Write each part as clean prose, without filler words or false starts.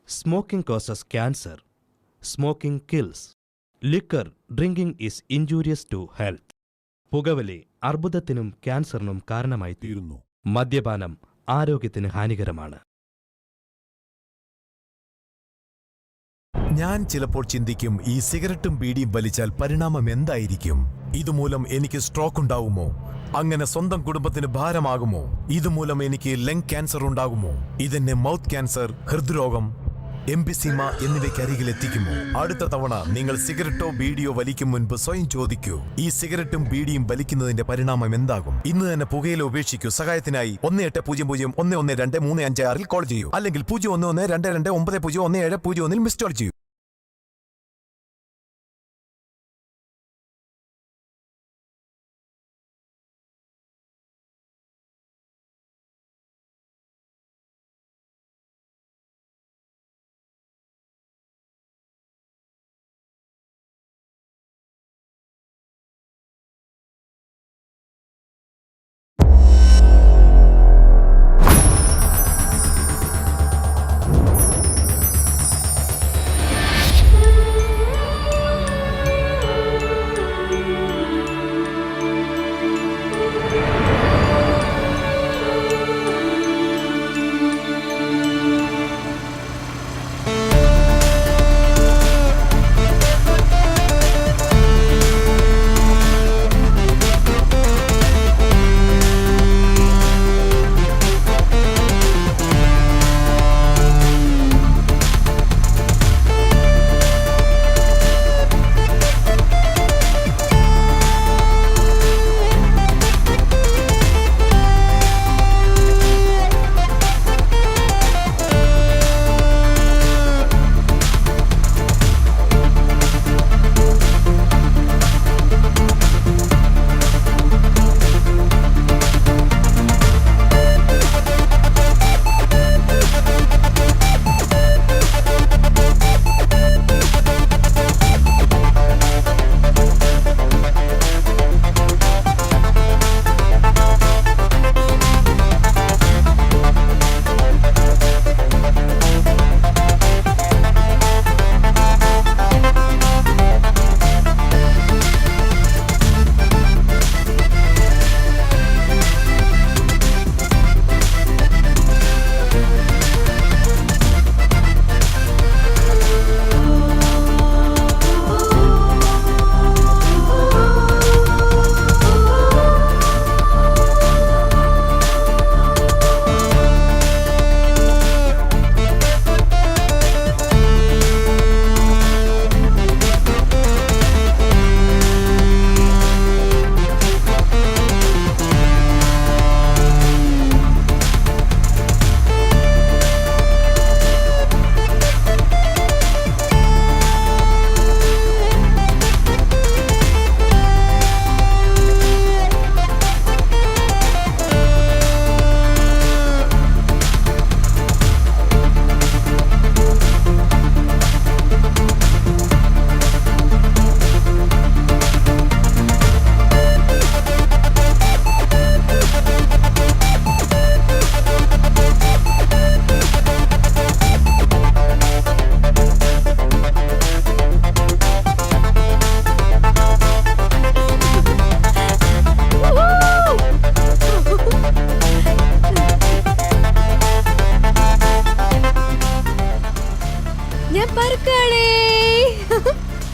Smoking causes cancer. Smoking kills. Liquor drinking is injurious to health. പുകവലി അർബുദത്തിനും ക്യാൻസറിനും കാരണമായി തീരുന്നു. മദ്യപാനം ആരോഗ്യത്തിന് ഹാനികരമാണ്. ഞാൻ ചിലപ്പോൾ ചിന്തിക്കും, ഈ സിഗരറ്റും ബീഡിയും വലിച്ചാൽ പരിണാമം എന്തായിരിക്കും? ഇതുമൂലം എനിക്ക് സ്ട്രോക്ക് ഉണ്ടാകുമോ? അങ്ങനെ സ്വന്തം കുടുംബത്തിന് ഭാരമാകുമോ? ഇതുമൂലം എനിക്ക് ലങ് ക്യാൻസർ ഉണ്ടാകുമോ? ഇതെന്നെ മൗത്ത് ക്യാൻസർ, ഹൃദ്രോഗം, എംഫിസീമ എന്നിവയ്ക്കരികിൽ എത്തിക്കുമോ? അടുത്ത തവണ നിങ്ങൾ സിഗരറ്റോ ബീഡിയോ വലിക്കും മുൻപ് സ്വയം ചോദിക്കൂ, ഈ സിഗരറ്റും ബീഡിയും വലിക്കുന്നതിന്റെ പരിണാമം എന്താകും? ഇന്ന് തന്നെ പുകയില ഉപേക്ഷിക്കൂ. സഹായത്തിനായി 1800-112-356 കോൾ ചെയ്യൂ, അല്ലെങ്കിൽ 011229011701 മിസ് കോൾ ചെയ്യൂ.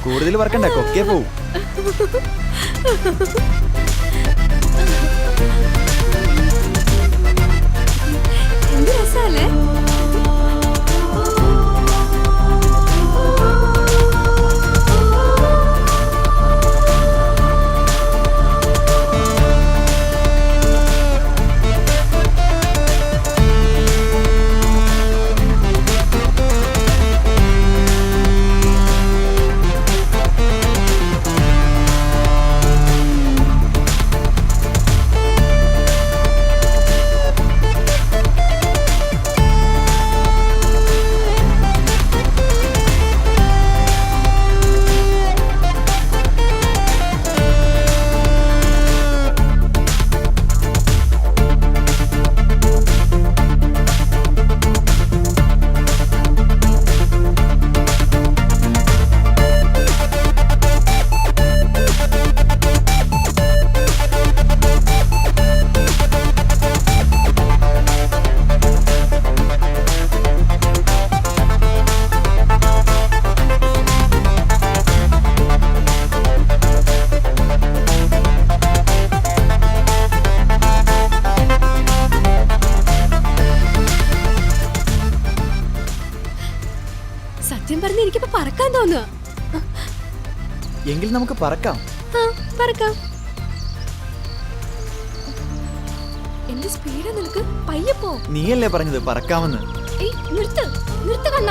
കൂടുതൽ വർക്കണ്ട, കൊക്കേ പോവും. എന്ത് രസാലേ. തോന്നുക. എങ്കിൽ നമുക്ക് പറക്കാം. പറക്കാം. എന്ത് സ്പീഡാ നിനക്ക്? പയ്യെ പോ. നീയല്ലേ പറഞ്ഞത് പറക്കാമെന്ന്? നിർത്ത് കണ്ണ.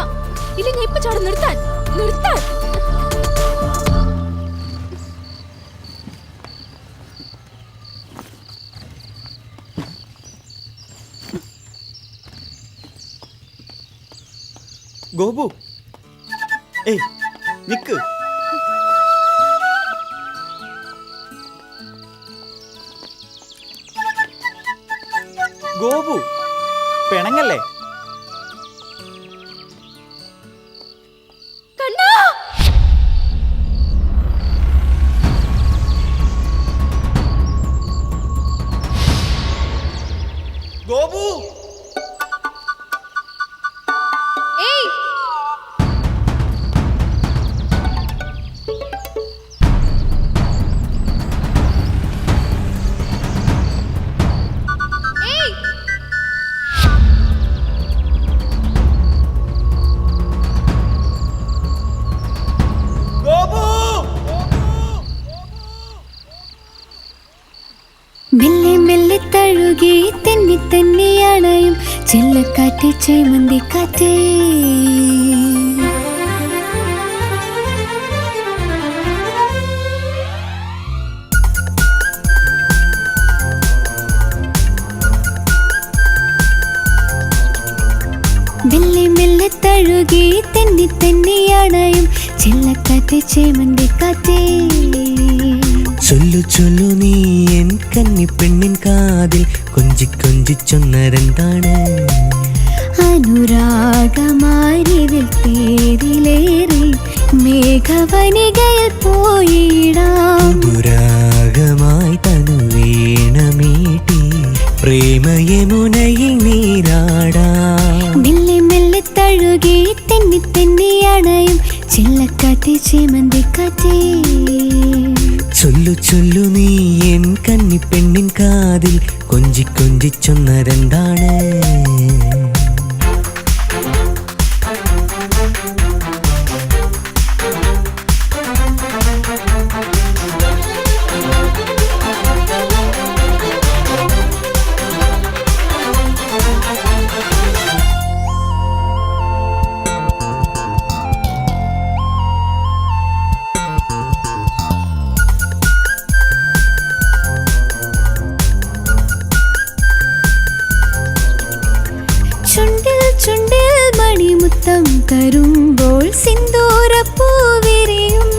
ഇല്ല ഞാൻ ഇപ്പൊ ചാടും. നിർത്താൻ. ഗോപു, ഏയ് നിക്ക്. ഗോപു, പിണങ്ങല്ലേ? ഗോപു, മെല്ലെ മെല്ലെ തഴുകി തെന്നി തന്നെയാണയും ചെല്ലക്കാറ്റ് ചേമന്തി കാറ്റേ. മെല്ലെ മെല്ലെ തഴുകി തെന്നി തന്നെയാണയും ചെല്ലക്കാറ്റ് ചേമന്തി കാറ്റേ. ചൊല്ലു ചൊല്ലു നീ എൻ കന്നി പെണ്ണിൻ കാതിൽ കൊഞ്ചി കൊഞ്ചി ചൊന്നരെന്താണ്? അനുരാഗമാരിതിൽ തേരിലേറി മേഘവനികയിൽ പോയിടാം. അനുരാഗമായി തനു വീണമീട്ടി പ്രേമയമുനയിൽ നീരാടാം. മെല്ലെ മെല്ലെ തഴുകി തെന്നി തന്നെയാണയും ചെല്ലക്കാറ്റ് ചേമന്തി കാറ്റേ. ചൊല്ലു ചൊല്ലു നീ എൻ കന്നി പെണ്ണിൻ കാതിൽ കൊഞ്ചി കൊഞ്ചി ചൊന്നരെന്താണ്? ചുണ്ടിൽ മണിമുത്തം തരുമ്പോൾ സിന്ദൂരപ്പൂവിരിയും.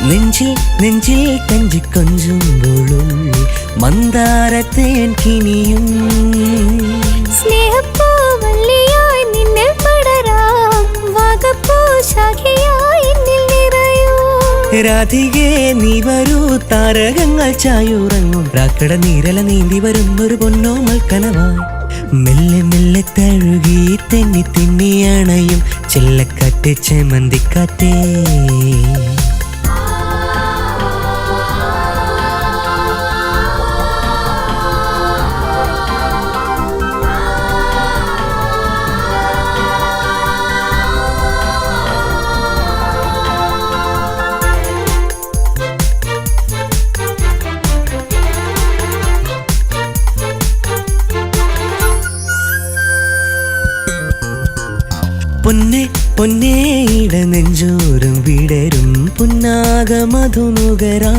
നെഞ്ചിൽ നെഞ്ചിൽ കഞ്ചി കൊഞ്ചുമ്പോഴുള്ളിൽ മന്ദാരത്തേൻ കിനിയും. സ്നേഹപ്പൂവല്ലിയായി നിന്നിൽ പടരാം വാഗപ്പൂ ശാഖയായി എന്നിൽ നിറയൂ. രാധികേ നീ വരൂ താരകങ്ങൾ ചായുറങ്ങും രാക്കട നീരല നീന്തി വരുന്നൊരു പൊന്നോമൽ കനവായി. മെല്ലെ മെല്ലെ തഴുകി തെന്നി തെന്നിയണയും ചെല്ലക്കാറ്റ് ചേമന്തിക്കാറ്റേ. പൊന്നെ പൊന്നേ ഇട നെഞ്ചോരം വിടരും പുന്നാക മധുനുകരാ.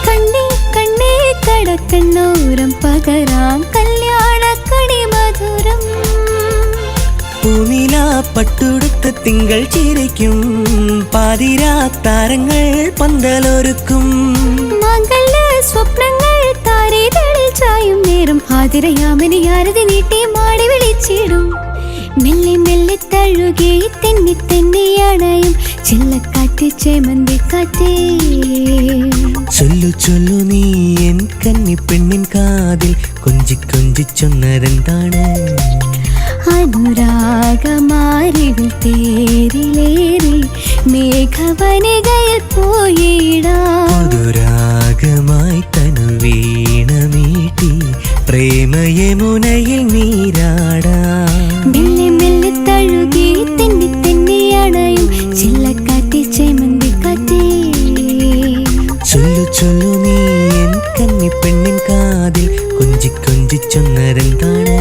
കണ്ണേ കണ്ണേ കടക്കണ്ണോരം പകരാം കല്യാണക്കണി മധുരം. പൂനില പട്ടുടുത്ത് തിങ്കൾ ചിരിക്കും പാതിരാ താരങ്ങൾ പന്തലൊരുക്കും. മംഗള സ്വപ്നങ്ങൾ താരേതളിൽ ചായും നേരം ആതിരയാമനി ആരതി നീട്ടി മാടി വിളിച്ചിടും. മെല്ലെ മെല്ലെ തഴുകി തെന്നി തെന്നിയണയും ചെല്ലക്കാറ്റ് ചേമന്തി കാറ്റേ. ചൊല്ലു ചൊല്ലു നീ എൻ കന്നി പെണ്ണിൻ കാതിൽ കൊഞ്ചി കൊഞ്ചി ചൊന്നരെന്താണ്? അനുരാഗമാരിവിൽ തേരിലേറി മേഘവനികയിൽ പോയിടാം. മധുരാഗമായി തനു വീണമീട്ടി പ്രേമയമുനയിൽ നീരാടാം. മെല്ലെ മെല്ലെ തഴുകി തെന്നി തെന്നിയ ചൊന്നരെന്താണ്?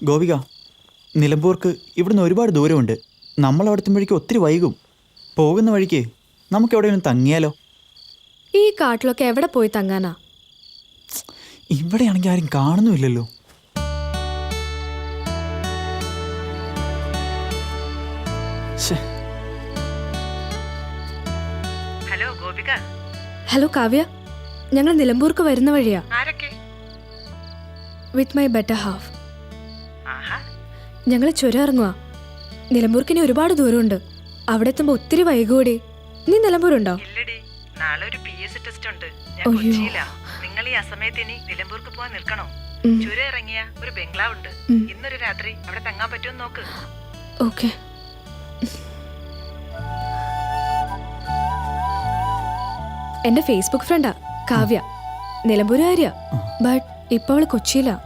ഗോപിക, നിലമ്പൂർക്ക് ഇവിടുന്ന് ഒരുപാട് ദൂരമുണ്ട്. നമ്മൾ അവിടെ എത്തുമ്പോഴേക്കും ഒത്തിരി വൈകും. പോകുന്ന വഴിക്ക് നമുക്ക് എവിടെയെങ്കിലും തങ്ങിയാലോ? ഈ കാട്ടിലൊക്കെ എവിടെ പോയി തങ്ങാനാ? ഇവിടെയാണെങ്കിൽ ആരും കാണുന്നുമില്ലല്ലോ. ഹലോ ഗോപിക. ഹലോ കാവ്യ, ഞങ്ങൾ നിലമ്പൂർക്ക് വരുന്ന വഴിയാ. ആരൊക്കെ? With my better half. ആഹാ. ഞങ്ങൾ ചുരം ഇറങ്ങുക. നിലമ്പൂർക്ക് ഇനി ഒരുപാട് ദൂരമുണ്ട്. അവിടെ എത്തുമ്പോ ഒത്തിരി വൈകൂടി. നീ നിലമ്പൂരുണ്ടോ? ഇല്ലടി, നാളെ ഒരു PS ടെസ്റ്റ് ഉണ്ട്. ഞാൻ അയ്യോ. കൊച്ചിയിലാ. നിങ്ങൾ ഈ അസമയത്ത് ഇനി നിലമ്പൂർക്ക് പോവാൻ നിൽക്കണോ? ഉം. ചുരം ഇറങ്ങിയ ഒരു ബംഗ്ലാവ് ഉണ്ട്. ഉം. ഇന്നൊരു രാത്രി അവിടെ തങ്ങാൻ പറ്റുമോ നോക്ക്. ഓക്കെ. എന്റെ ഫേസ്ബുക്ക് ഫ്രണ്ടാ കാവ്യ, നിലമ്പൂരുകാരിയാ. ബട്ട് ഇപ്പൊ അവള് കൊച്ചിയിലാ.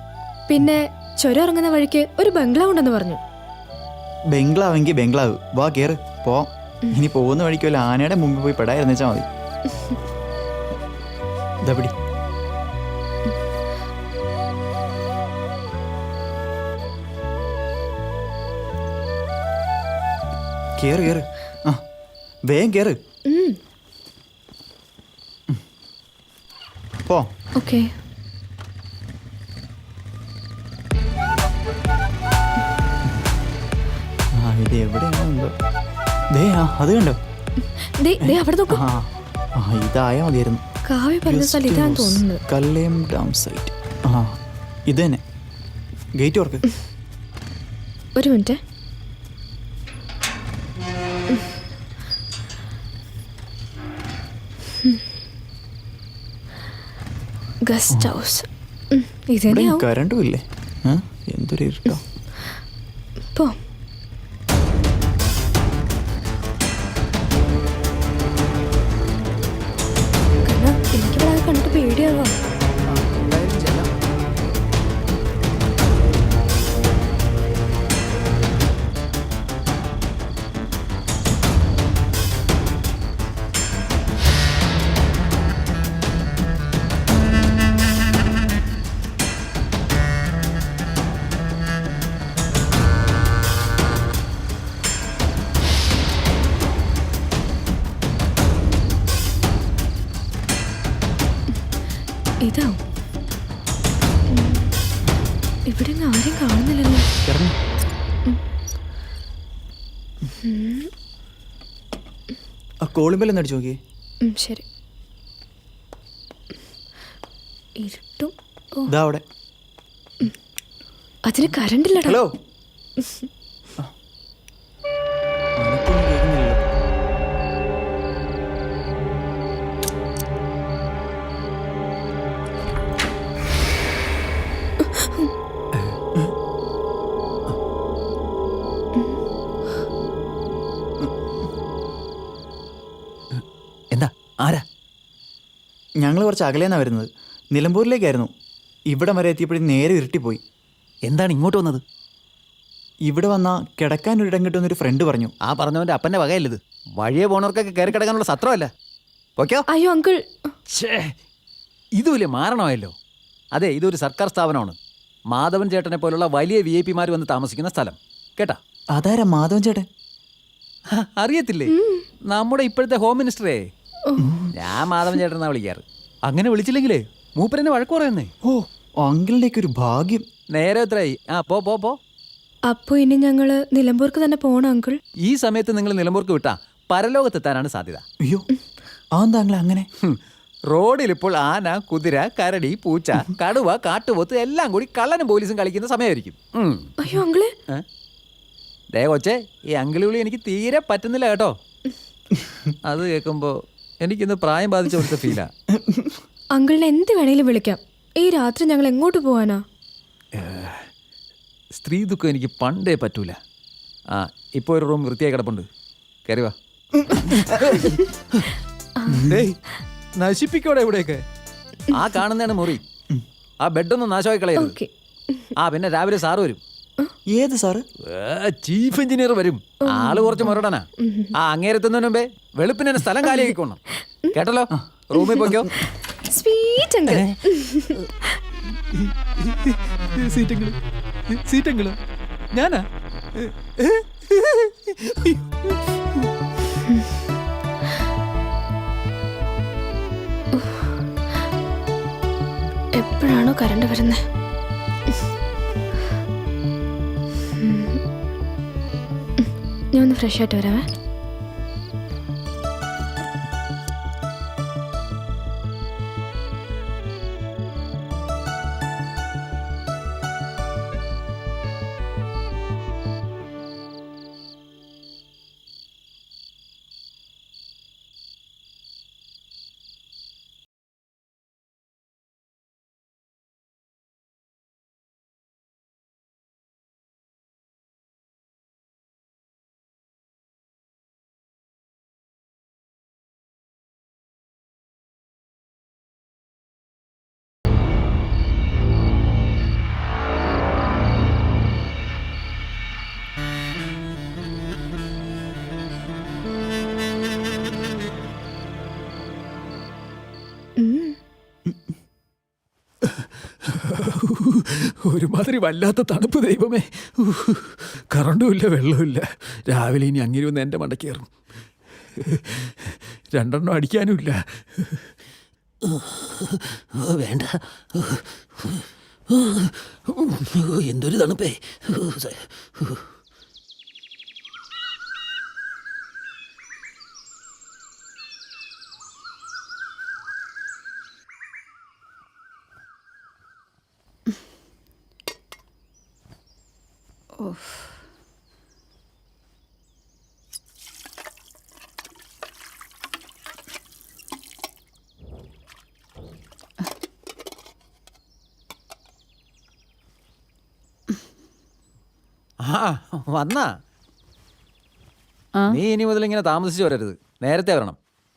പിന്നെ ചുരം ഇറങ്ങുന്ന വഴിക്ക് ഒരു ബംഗ്ലാവ് ഉണ്ടെന്ന് പറഞ്ഞു. ബംഗ്ലാവെങ്കിൽ ബംഗ്ലാവ്, വാ കയറ് പോവാം. ഇനി പോകുന്ന വഴിക്ക് വല്ല ആനയുടെ മുമ്പിൽ പോയി പെടായിരുന്നെച്ചാൽ മതി. ഇതാ പിടി. കേറ് കേറ്. ആ വേഗം കേറ്. പോ. ഓക്കെ. ആ ഇത് എവിടെയാണോ എന്തോ. ദേ അത് കണ്ടോ? അവിടെ നോക്കൂ. ആ ഇതായാ മതിയായിരുന്നു. കാവ്യ പറഞ്ഞ സ്ഥലം ഇതാന്ന് തോന്നുന്നത്. Kallayam dam site. ആ ഇത് തന്നെ. ഗേറ്റ് ഓർക്ക്. ഒരു മിനിറ്റ്. ഗസ്റ്റ് ഹൗസ് ഇതന്നെയാവും. കരണ്ടും ഇല്ലേ? എന്തൊരു ഇരുട്ടോ. പോ. എനിക്കിവിടെ കണ്ടിട്ട് പേടിയാവാം. ഇതാവും. ഇവിടെ ആരും കാണുന്നില്ലല്ലോ. കോളിമ്പെല്ലാം അടിച്ചു നോക്കിയേ. ശരി. ഇരുട്ടും. ഇതാ അവിടെ. അതിന് കറണ്ടില്ലടാ. ഹലോ. എന്താ? ആരാ? ഞങ്ങൾ കുറച്ച് അകലേന്നാണ് വരുന്നത്. നിലമ്പൂരിലേക്കായിരുന്നു. ഇവിടെ വരെ എത്തിയപ്പോഴും നേരെ ഇരുട്ടിപ്പോയി. എന്താണ് ഇങ്ങോട്ട് വന്നത്? ഇവിടെ വന്നാൽ കിടക്കാൻ ഒരിടം കിട്ടുമെന്നൊരു ഫ്രണ്ട് പറഞ്ഞു. ആ പറഞ്ഞവൻ്റെ അപ്പൻ്റെ വകയല്ലത്. വഴിയെ പോണവർക്കൊക്കെ കയറി കിടക്കാനുള്ള സത്രമല്ല. ഓക്കെയോ? അയ്യോ അങ്കിൾ. ഇത് വലിയ മാരണമായല്ലോ. അതെ, ഇതൊരു സർക്കാർ സ്ഥാപനമാണ്. മാധവൻ ചേട്ടനെ പോലുള്ള വലിയ VIP വന്ന് താമസിക്കുന്ന സ്ഥലം. കേട്ടാ? അതാരാ മാധവൻ ചേട്ടൻ? അറിയത്തില്ലേ? നമ്മുടെ ഇപ്പോഴത്തെ ഹോം മിനിസ്റ്ററേ. ഞാൻ മാധവൻ ചേട്ടൻ എന്നാ വിളിക്കാറ്. അങ്ങനെ വിളിച്ചില്ലെങ്കിലേ മൂപ്പരെന്നെ വഴക്ക് പറയുന്നേ. ഓ, അങ്കിളിൻ്റെയൊക്കെ ഒരു ഭാഗ്യം. നേരെ എത്രയായി? ആ പോ പോ പോ. അപ്പൊ ഇനി ഞങ്ങള് നിലമ്പൂർക്ക് തന്നെ പോണം അങ്കിൾ. ഈ സമയത്ത് നിങ്ങൾ നിലമ്പൂർക്ക് വിട്ടാ പരലോകത്തെത്താനാണ് സാധ്യത. അയ്യോ, അതെന്താ അങ്കിൾ അങ്ങനെ? റോഡിൽ ഇപ്പോൾ ആന, കുതിര, കരടി, പൂച്ച, കടുവ, കാട്ടുപോത്ത് എല്ലാം കൂടി കള്ളനും പോലീസും കളിക്കുന്ന സമയമായിരിക്കും. അയ്യോ അങ്കിള്. ദേ കൊച്ചേ, ഈ അങ്കിളുകളി എനിക്ക് തീരെ പറ്റുന്നില്ല കേട്ടോ. അത് കേൾക്കുമ്പോൾ എനിക്കിന്ന് പ്രായം ബാധിച്ച പോലത്തെ ഫീലാ. അങ്കിളിനെ എന്ത് വേണേലും വിളിക്കാം. ഈ രാത്രി ഞങ്ങൾ എങ്ങോട്ട് പോവാനാ? സ്ത്രീ ദുഃഖം എനിക്ക് പണ്ടേ പറ്റൂല. ആ ഇപ്പോൾ ഒരു റൂം വൃത്തിയായി കിടപ്പുണ്ട്, കയറി വാ. ഡേയ്, നശിപ്പിക്കോടെ ഇവിടെയൊക്കെ. ആ കാണുന്നതാണ് മുറി. ആ ബെഡൊന്നും നാശമായി കളയരുത്. ഓക്കെ. ആ പിന്നെ രാവിലെ സാറ് വരും. ഏത് സാറ്? ചീഫ് എഞ്ചിനീയർ വരും. ആള് കുറച്ച് മുരടനാ. ആ അങ്ങേരെത്തുന്നതിന് മുമ്പേ വെളുപ്പിന് തന്നെ സ്ഥലം കാലിയാക്കിക്കോണം. കേട്ടല്ലോ? റൂമിൽ പോയിക്കോ. Sweet uncle. സീറ്റെങ്കിലോ ഞാനാ? എപ്പോഴാണോ കറണ്ട് വരുന്നത്? ഞാൻ ഒന്ന് ഫ്രഷ് ആയിട്ട് വരാവേ. ഒരുമാതിരി വല്ലാത്ത തണുപ്പ് ദൈവമേ. കറണ്ടും ഇല്ല, വെള്ളമില്ല. രാവിലെ ഇനി അങ്ങനെ ഒന്ന് എൻ്റെ മണ്ടയ്ക്ക് കയറും. 2 അടിക്കാനും ഇല്ല. വേണ്ട, എന്തൊരു തണുപ്പേ. ആ വന്നാ? നീ ഇനി മുതൽ ഇങ്ങനെ താമസിച്ച് വരരുത്, നേരത്തെ വരണം.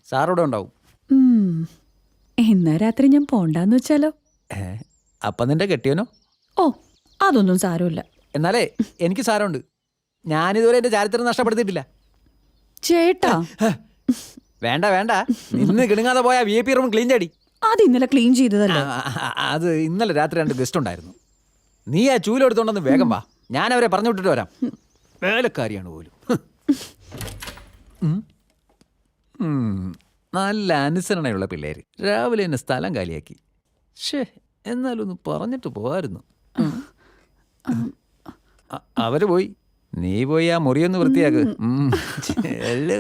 സാറോടെ ഉണ്ടാവും. എന്നാ രാത്രി ഞാൻ പോണ്ടാന്ന് വെച്ചാലോ? അപ്പം നിന്റെ കെട്ടിയനോ? ഓ, അതൊന്നും സാരമില്ല. എന്നാലേ എനിക്ക് സാരമുണ്ട്. ഞാനിതുവരെ എൻ്റെ ചാരിത്രം നഷ്ടപ്പെടുത്തിയിട്ടില്ല. ചേട്ടാ, വേണ്ട വേണ്ട, നിന്ന് കിണുങ്ങാതെ പോയാ VIP റൂം ക്ലീൻ ചെയ്യടി. അത് ഇന്നലെ ക്ലീൻ ചെയ്തതല്ലേ? അത് ഇന്നലെ രാത്രി 2 ഗസ്റ്റ് ഉണ്ടായിരുന്നു. നീ ആ ചൂലെടുത്തോണ്ടൊന്ന് വേഗം വാ, ഞാൻ അവരെ പറഞ്ഞു വിട്ടിട്ട് വരാം. വേലക്കാരിയാണ് പോലും. നല്ല അനുസരണയുള്ള പിള്ളേര്. രാവിലെ എന്നെ സ്ഥലം കാലിയാക്കി. ഷേ, എന്നാലൊന്ന് പറഞ്ഞിട്ട് പോവായിരുന്നു. അവര് പോയി, നീ പോയി ആ മുറിയൊന്ന് വൃത്തിയാക്ക്.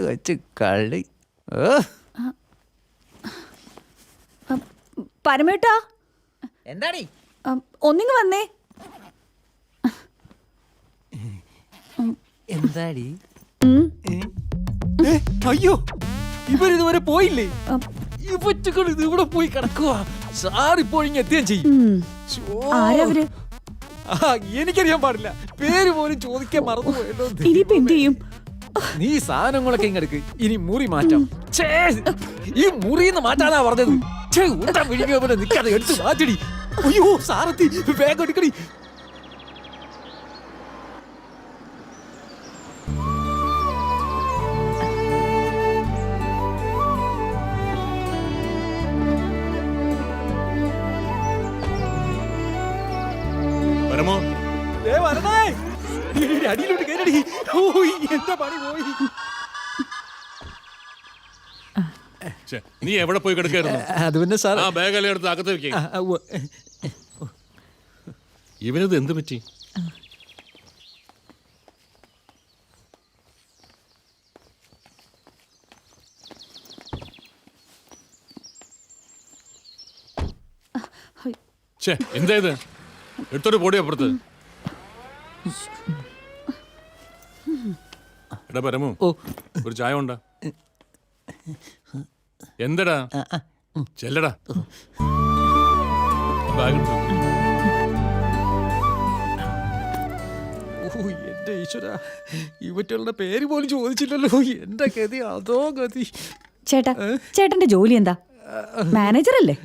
വെച്ച് കള്ളി. പരമേട്ടാ, എന്താടി? ഒന്നിങ്ങ് വന്നേ. എന്താടി? അയ്യോ, ഇവരിതുവരെ പോയില്ലേ? ഇവറ്റുകൾ ഇതിവിടെ പോയി കിടക്കുക. സാറിപ്പോഴിങ് എത്തുകയും ചെയ്യും. ആരവര്? എനിക്കറിയാൻ പാടില്ല, പേര് പോലും ചോദിക്കാൻ മറന്നുപോയല്ലോ. ഇനിയിപ്പോ എന്ത് ചെയ്യും? നീ സാധനങ്ങളൊക്കെ ഇങ്ങെടുക്ക്, ഇനി മുറി മാറ്റാം. ഈ മുറിന്ന് മാറ്റാനാ പറഞ്ഞത്. വിഴിഞ്ഞ പോലെ നിൽക്കാതെ എടുത്ത് മാറ്റടി. അയ്യോ സാറത്തി, വേഗം എടുക്കടി. അടിയിലോട്ട് കയറടി. എന്റെ പണി പോയി. നീ എവിടെ പോയി കിടക്കായിരുന്നു? അത് പിന്നെ സാർ, ആ ബാഗെല്ലാം എടുത്ത് അകത്ത് വെക്കേ. ഇവനത് എന്ത് പറ്റി? എന്താ ഇത്? എടുത്തോട്ട് പോടി അപ്പുറത്ത്. എടാ പരമു, ഒരു ചായ ഉണ്ടാ? എന്തടാ? ചെല്ലടാ. ബാഗ് എടുത്ത് വെക്ക്. ഓ എന്റെ ഈശ്വര ഇവറ്റകളുടെ പേര് പോലും ചോദിച്ചില്ലല്ലോ. എന്റെ ഗതി അതോ ഗതി. ചേട്ടാ ചേട്ടന്റെ ജോലി എന്താ? മാനേജർ അല്ലേ?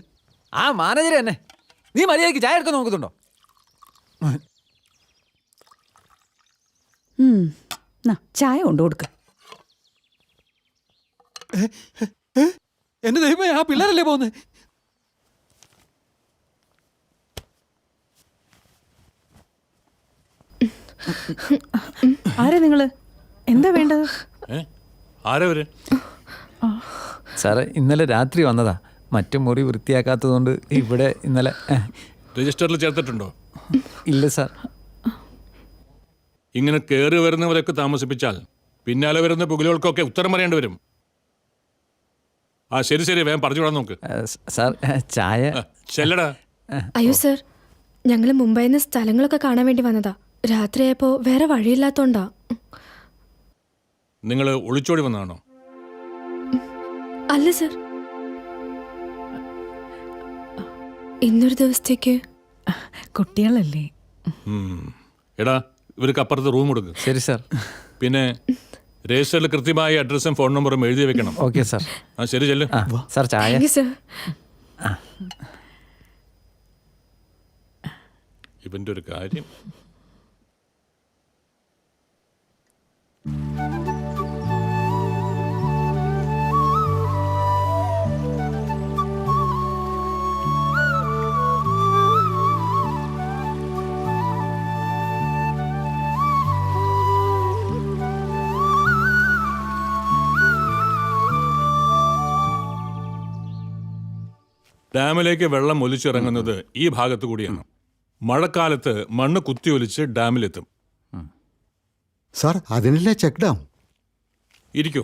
ആ മാനേജർ തന്നെ. നീ മര്യാദയ്ക്ക് ചായ എടുക്കാൻ നോക്കുന്നുണ്ടോ? ചായ കൊണ്ടു കൊടുക്ക. എന്റെ ദൈവമേ, ആ പിള്ളേരല്ലേ പോകുന്നത്? ആരാ നിങ്ങള്? എന്താ വേണ്ടത്? ആരാ വരെ? സാറേ, ഇന്നലെ രാത്രി വന്നതാ. മറ്റു മുറി വൃത്തിയാക്കാത്തതുകൊണ്ട് ഇവിടെ ഇന്നലെ. രജിസ്റ്ററിൽ ചേർത്തിട്ടുണ്ടോ? ഇല്ല സാർ. ഇങ്ങനെ കയറി വരുന്നവരൊക്കെ താമസിപ്പിച്ചാൽ പിന്നാലെ വരുന്ന പുകലുകൾക്കൊക്കെ ഉത്തരം പറയേണ്ടി വരും. ആ ശരി ശരി, വേഗം പറഞ്ഞു വിടാൻ നോക്ക്. സാർ ചായ. ചെല്ലടാ. അയ്യോ സർ, ഞങ്ങൾ മുംബൈയിൽ നിന്ന് സ്ഥലങ്ങളൊക്കെ കാണാൻ വേണ്ടി വന്നതാ. രാത്രിയായപ്പോ വേറെ വഴിയില്ലാത്തോണ്ടാ. നിങ്ങൾ ഒളിച്ചോടി വന്നതാണോ? അല്ല സർ, ഇന്നൊരു ദിവസത്തേക്ക്. കുട്ടികളല്ലേ? എടാ, ഇവർക്ക് അപ്പുറത്ത് റൂം കൊടുക്കും. ശരി സാർ. പിന്നെ രജിസ്റ്ററിൽ കൃത്യമായ അഡ്രസ്സും ഫോൺ നമ്പറും എഴുതി വെക്കണം. Okay sir. ആ ശരി, ചെല്ലു. സാർ ചായ. Thank you sir. ഇവന്റെ ഒരു കാര്യം. ഡാമിലേക്ക് വെള്ളം ഒലിച്ചിറങ്ങുന്നത് ഈ ഭാഗത്തു കൂടിയാണ്. മഴക്കാലത്ത് മണ്ണ് കുത്തിയൊലിച്ച് ഡാമിലെത്തും. സാർ, അതിനല്ലേ ചെക്ക് ഡാം? ഇരിക്കൂ.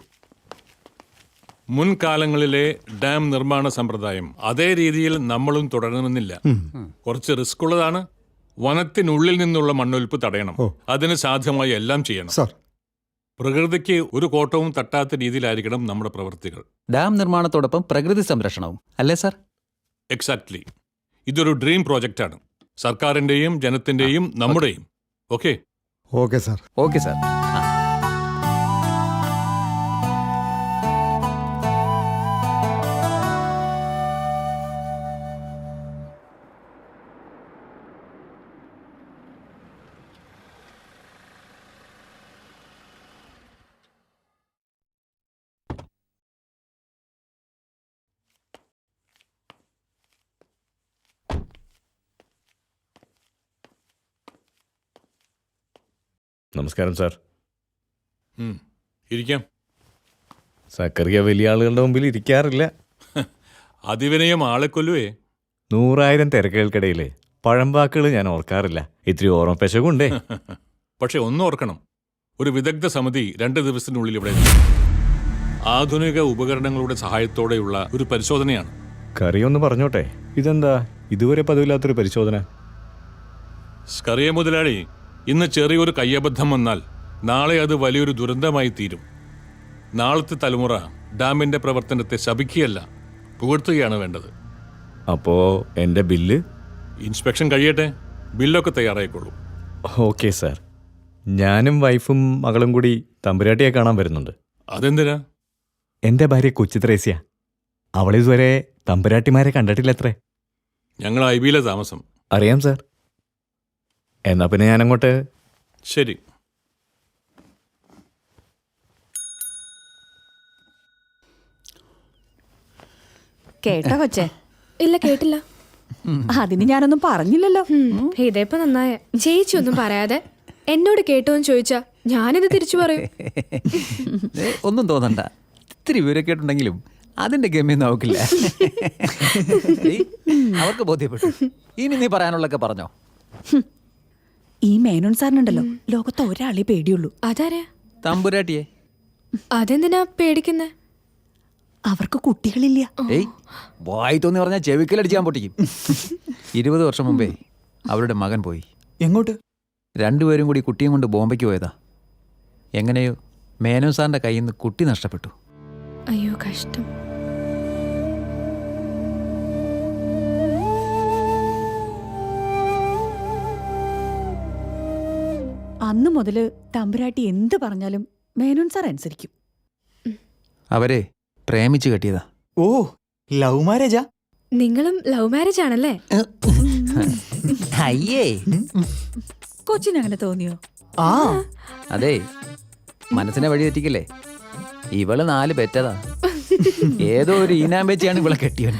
മുൻകാലങ്ങളിലെ ഡാം നിർമ്മാണ സമ്പ്രദായം അതേ രീതിയിൽ നമ്മളും തുടരണമെന്നില്ല. കുറച്ച് റിസ്ക് ഉള്ളതാണ്. വനത്തിനുള്ളിൽ നിന്നുള്ള മണ്ണൊലിപ്പ് തടയണം. അതിന് സാധ്യമായി എല്ലാം ചെയ്യണം. സാർ, പ്രകൃതിക്ക് ഒരു കോട്ടവും തട്ടാത്ത രീതിയിലായിരിക്കണം നമ്മുടെ പ്രവൃത്തികൾ. ഡാം നിർമ്മാണത്തോടൊപ്പം പ്രകൃതി സംരക്ഷണവും അല്ലേ സാർ? എക്സാക്ട്ലി. ഇതൊരു ഡ്രീം പ്രോജക്റ്റാണ്. സർക്കാരിന്റെയും ജനത്തിന്റെയും നമ്മുടെയും. Okay okay sir. Okay sir. നമസ്കാരം സാർ. ഇരിക്കാം. സക്കറിയ വലിയ ആളുകളുടെ മുമ്പിൽ ഇരിക്കാറില്ല. അതിവിനയം ആളെ കൊല്ലുവേ. 100,000 തിരക്കുകൾക്കിടയിൽ പഴംവാക്കുകൾ ഞാൻ ഓർക്കാറില്ല. ഇത്തിരി ഓർമ്മപ്പശകുണ്ടേ. പക്ഷെ ഒന്നും ഓർക്കണം, ഒരു വിദഗ്ധ സമിതി 2 ദിവസത്തിനുള്ളിൽ ഇവിടെ എത്തും. ആധുനിക ഉപകരണങ്ങളുടെ സഹായത്തോടെയുള്ള ഒരു പരിശോധനയാണ്. കറിയൊന്ന് പറഞ്ഞോട്ടെ, ഇതെന്താ ഇതുവരെ പതിവില്ലാത്തൊരു പരിശോധന? സ്കറിയ മുതലാളി, ഇന്ന് ചെറിയൊരു കയ്യബദ്ധം വന്നാൽ നാളെ അത് വലിയൊരു ദുരന്തമായി തീരും. നാളത്തെ തലമുറ ഡാമിന്റെ പ്രവർത്തനത്തെ ശപിക്കുകയല്ല, പുകഴ്ത്തുകയാണ് വേണ്ടത്. അപ്പോ എൻ്റെ ബില്ല്? ഇൻസ്പെക്ഷൻ കഴിയട്ടെ, ബില്ലൊക്കെ തയ്യാറായിക്കോളൂ. Okay sir. ഞാനും വൈഫും മകളും കൂടി തമ്പുരാട്ടിയെ കാണാൻ വരുന്നുണ്ട്. അതെന്തിനാ? എൻ്റെ ഭാര്യ കൊച്ചു ത്രേസ്യ. അവളിതുവരെ തമ്പുരാട്ടിമാരെ കണ്ടിട്ടില്ലത്രേ. ഞങ്ങൾ ഐബിയിലെ താമസം. അറിയാം സാർ. എന്നാ പിന്നെ ഞാനങ്ങോട്ട്. ശരി. കേട്ടോ കൊച്ചേ? ഇല്ല, കേട്ടില്ല. അതിന് ഞാനൊന്നും പറഞ്ഞില്ലല്ലോ. ഇതേപ്പോ നന്നായ. ചേച്ചി ഒന്നും പറയാതെ എന്നോട് കേട്ടോന്ന് ചോദിച്ചാ ഞാനിത് തിരിച്ചു പറയും. ഒന്നും തോന്നണ്ട. ഇത്തിരി വിവരക്കേട്ടുണ്ടെങ്കിലും അതിന്റെ ഗമ്യം നോക്കില്ല. അവർക്ക് ബോധ്യപ്പെട്ടു. ഇനി നീ പറയാനുള്ളൊക്കെ പറഞ്ഞോ. ഈ മേനോൻ സാറിനുണ്ടല്ലോ ലോകത്ത് ഒരാളെ പേടിയുള്ളൂ. അതാരാ? തമ്പുരാട്ടിയെ. അതെന്തിനാ പേടിക്കുന്നേ? അവർക്ക് കുട്ടികളില്ല. ഏയ്, വായി തോന്നി പറഞ്ഞാൽ ചെവിക്കലടിച്ചാൻ പൊട്ടിക്കും. 20 വർഷം മുമ്പേ അവരുടെ മകൻ പോയി. എങ്ങോട്ട്? 2 പേരും കൂടി കുട്ടിയും കൊണ്ട് ബോംബെക്ക് പോയതാ. എങ്ങനെയോ മേനോൻ സാറിന്റെ കയ്യിൽ നിന്ന് കുട്ടി നഷ്ടപ്പെട്ടു. അയ്യോ, കഷ്ടം. അന്ന് മുതല് തമ്പുരാട്ടി എന്ത് പറഞ്ഞാലും മേനോൻ സാർ അനുസരിക്കും. അവരെ പ്രേമിച്ചു കെട്ടിയതാ. ഓ, ലവ് മാരേജാ? നിങ്ങളും ലവ് മാരേജ് ആണല്ലേ? അയ്യേ, കൊച്ചിനങ്ങനെ തോന്നിയോ? ആ, അതെ, മനസ്സിനെ വഴി തെറ്റിക്കല്ലേ. ഇവള് 4 പെറ്റതാ. ഏതോ ഒരു ഈനാമ്പേച്ചിയാണ് ഇവളെ കെട്ടിയവൻ.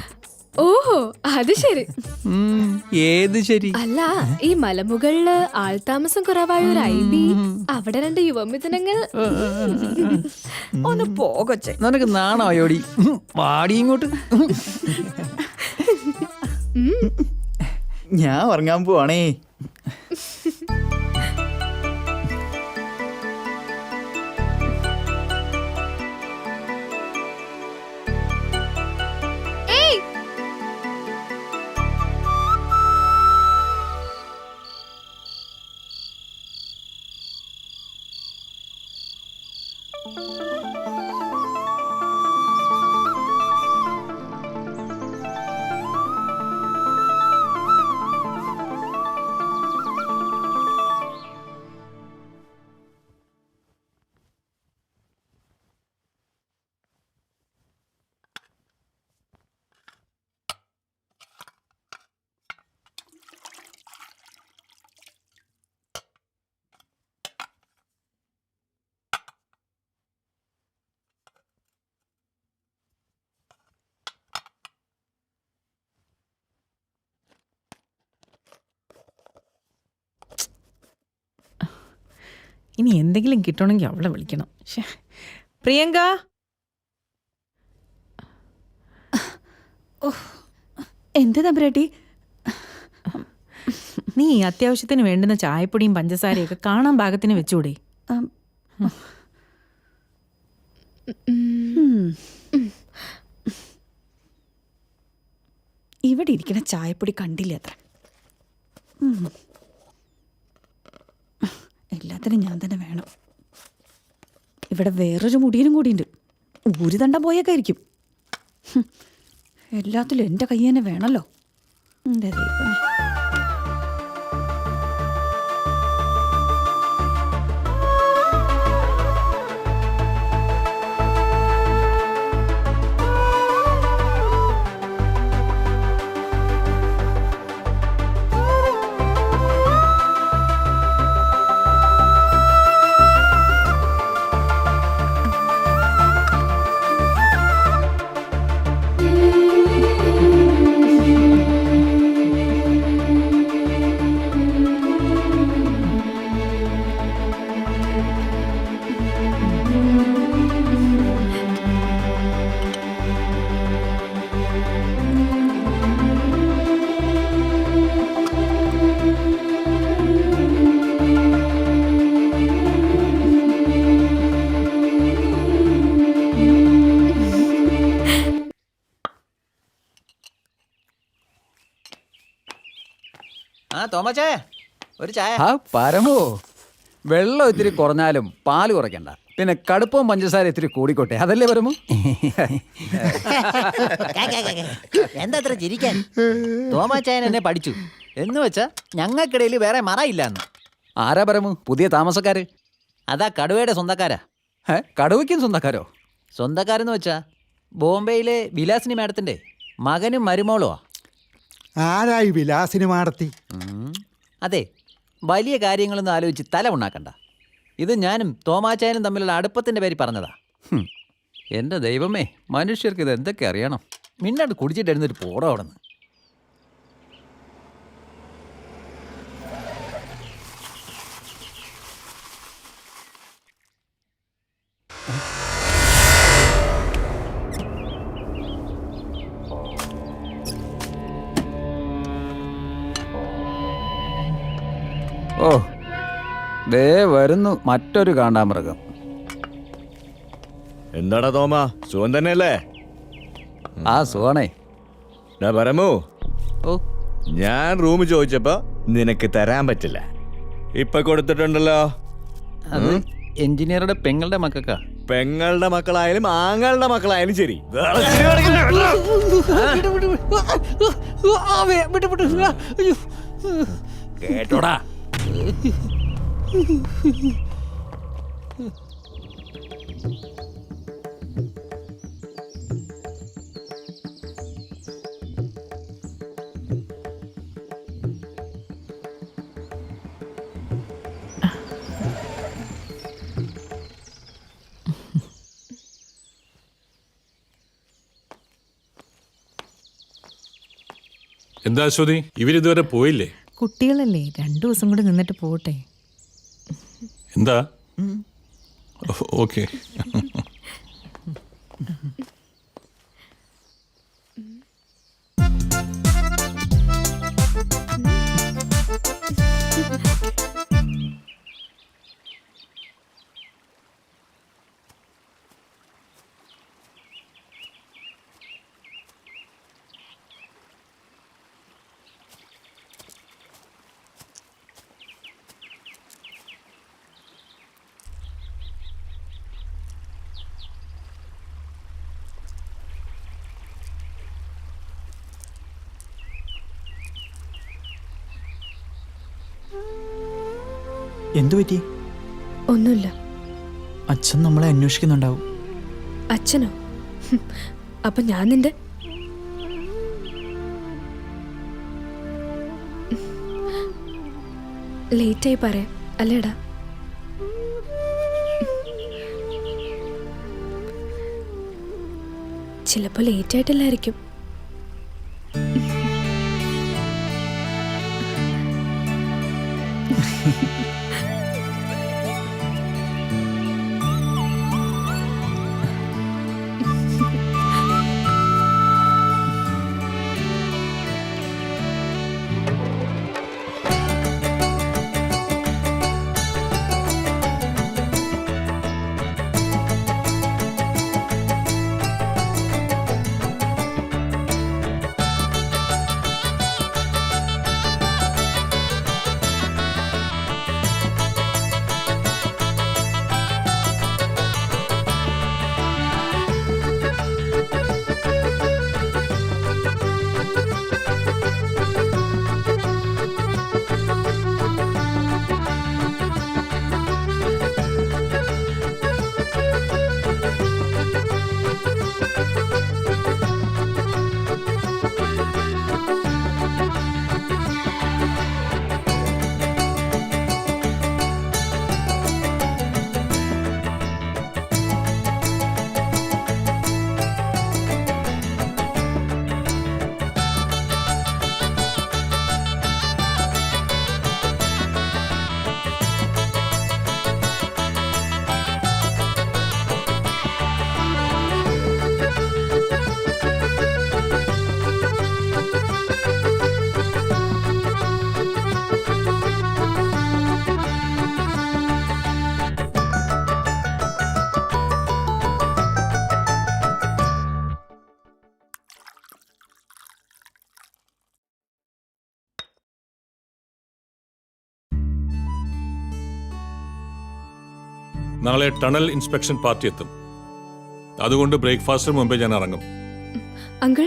ഓഹോ, അത് ശരി. ഏത് ശരി? അല്ല, ഈ മലമുകളില് ആൾതാമസം കുറവായ ഒരു IB, അവിടെ 2 യുവമിഥുനങ്ങൾ. ഒന്ന് പോകൊച്ചെ. നിനക്ക് നാണോയോടി? പാടി ഇങ്ങോട്ട്. ഞാൻ ഉറങ്ങാൻ പോവാണേ. ഇനി എന്തെങ്കിലും കിട്ടണമെങ്കിൽ അവളെ വിളിക്കണം. പ്രിയങ്ക, എന്ത് തമ്പുരാട്ടി? നീ അത്യാവശ്യത്തിന് വേണ്ടുന്ന ചായപ്പൊടിയും പഞ്ചസാരയൊക്കെ കാണാൻ പാകത്തിന് വെച്ചൂടെ? ഇവിടെ ഇരിക്കുന്ന ചായപ്പൊടി കണ്ടില്ല അത്ര. എല്ലാത്തിനും ഞാൻ തന്നെ വേണം. ഇവിടെ വേറൊരു മുടിയനും കൂടിയുണ്ട്. ഊരി തണ്ടാൻ പോയേക്കായിരിക്കും. എല്ലാത്തിലും എൻ്റെ കൈ തന്നെ വേണമല്ലോ. എൻ്റെ ദൈവമേ. തോമച്ചേ, ഒരു ചായ. ആ പരമോ, വെള്ളം ഇത്തിരി കുറഞ്ഞാലും പാല് കുറയ്ക്കണ്ട. പിന്നെ കടുപ്പവും പഞ്ചസാര ഇത്തിരി കൂടിക്കോട്ടെ, അതല്ലേ പരമു? എന്താ അത്ര ചിരിക്കാൻ? തോമാച്ചായൻ എന്നെ പഠിച്ചു എന്ന് വെച്ചാ ഞങ്ങൾക്കിടയിൽ വേറെ മറയില്ലാന്ന്. ആരാ പരമു പുതിയ താമസക്കാര്? അതാ കടുവയുടെ സ്വന്തക്കാരാ. കടുവയ്ക്കും സ്വന്തക്കാരോ? സ്വന്തക്കാരെന്ന് വെച്ചാ ബോംബെയിലെ വിലാസിനി മാഡത്തിന്റെ മകനും മരുമോളുവാ. ആരായി വിലാസിനി മാടത്തി? അതെ, വലിയ കാര്യങ്ങളൊന്നും ആലോചിച്ച് തല ഉണ്ടാക്കണ്ട. ഇത് ഞാനും തോമാച്ചായനും തമ്മിലുള്ള അടുപ്പത്തിന്റെ പേര് പറഞ്ഞതാ. എൻ്റെ ദൈവമേ, മനുഷ്യർക്ക് ഇത് എന്തൊക്കെ അറിയണം. മിന്നാണ്ട് കുടിച്ചിട്ടിരുന്നൊരു പോടോ അവിടെ നിന്ന്. ഓ, ദേ വരുന്നു മറ്റൊരു കാണ്ടാമൃഗം. എന്താടാ തോമ, സുഖം തന്നെയല്ലേ? ആ സുഖാണേ. പരമു, ഓ, ഞാൻ റൂം ചോദിച്ചപ്പോ നിനക്ക് തരാൻ പറ്റില്ല. ഇപ്പൊ കൊടുത്തിട്ടുണ്ടല്ലോ. അത് എഞ്ചിനീയറുടെ പെങ്ങളുടെ മക്കൾക്കാ. പെങ്ങളുടെ മക്കളായാലും ആങ്ങളുടെ മക്കളായാലും ശരി. കേട്ടോടാ, എന്താ അശ്വതി, ഇവരിതുവരെ പോയില്ലേ? കുട്ടികളല്ലേ, 2 ദിവസം കൂടി നിന്നിട്ട് പോട്ടെ. എന്താ? ഓക്കെ. എന്തു പറ്റി? ഒന്നുമില്ല. അച്ഛൻ നമ്മളെ അന്വേഷിക്കുന്നുണ്ടാവും. അച്ഛനോ? അപ്പൊ ഞാൻ നിന്റെ ലേറ്റായി പറയാം അല്ലേടാ? ചിലപ്പോ ലേറ്റ് ആയിട്ടില്ലായിരിക്കും. നാളെ ടണൽ ഇൻസ്പെക്ഷൻ പാർട്ടി എത്തും. അതുകൊണ്ട് ബ്രേക്ക്ഫാസ്റ്റിന് മുമ്പേ ഞാൻ ഇറങ്ങും. അങ്കിൾ,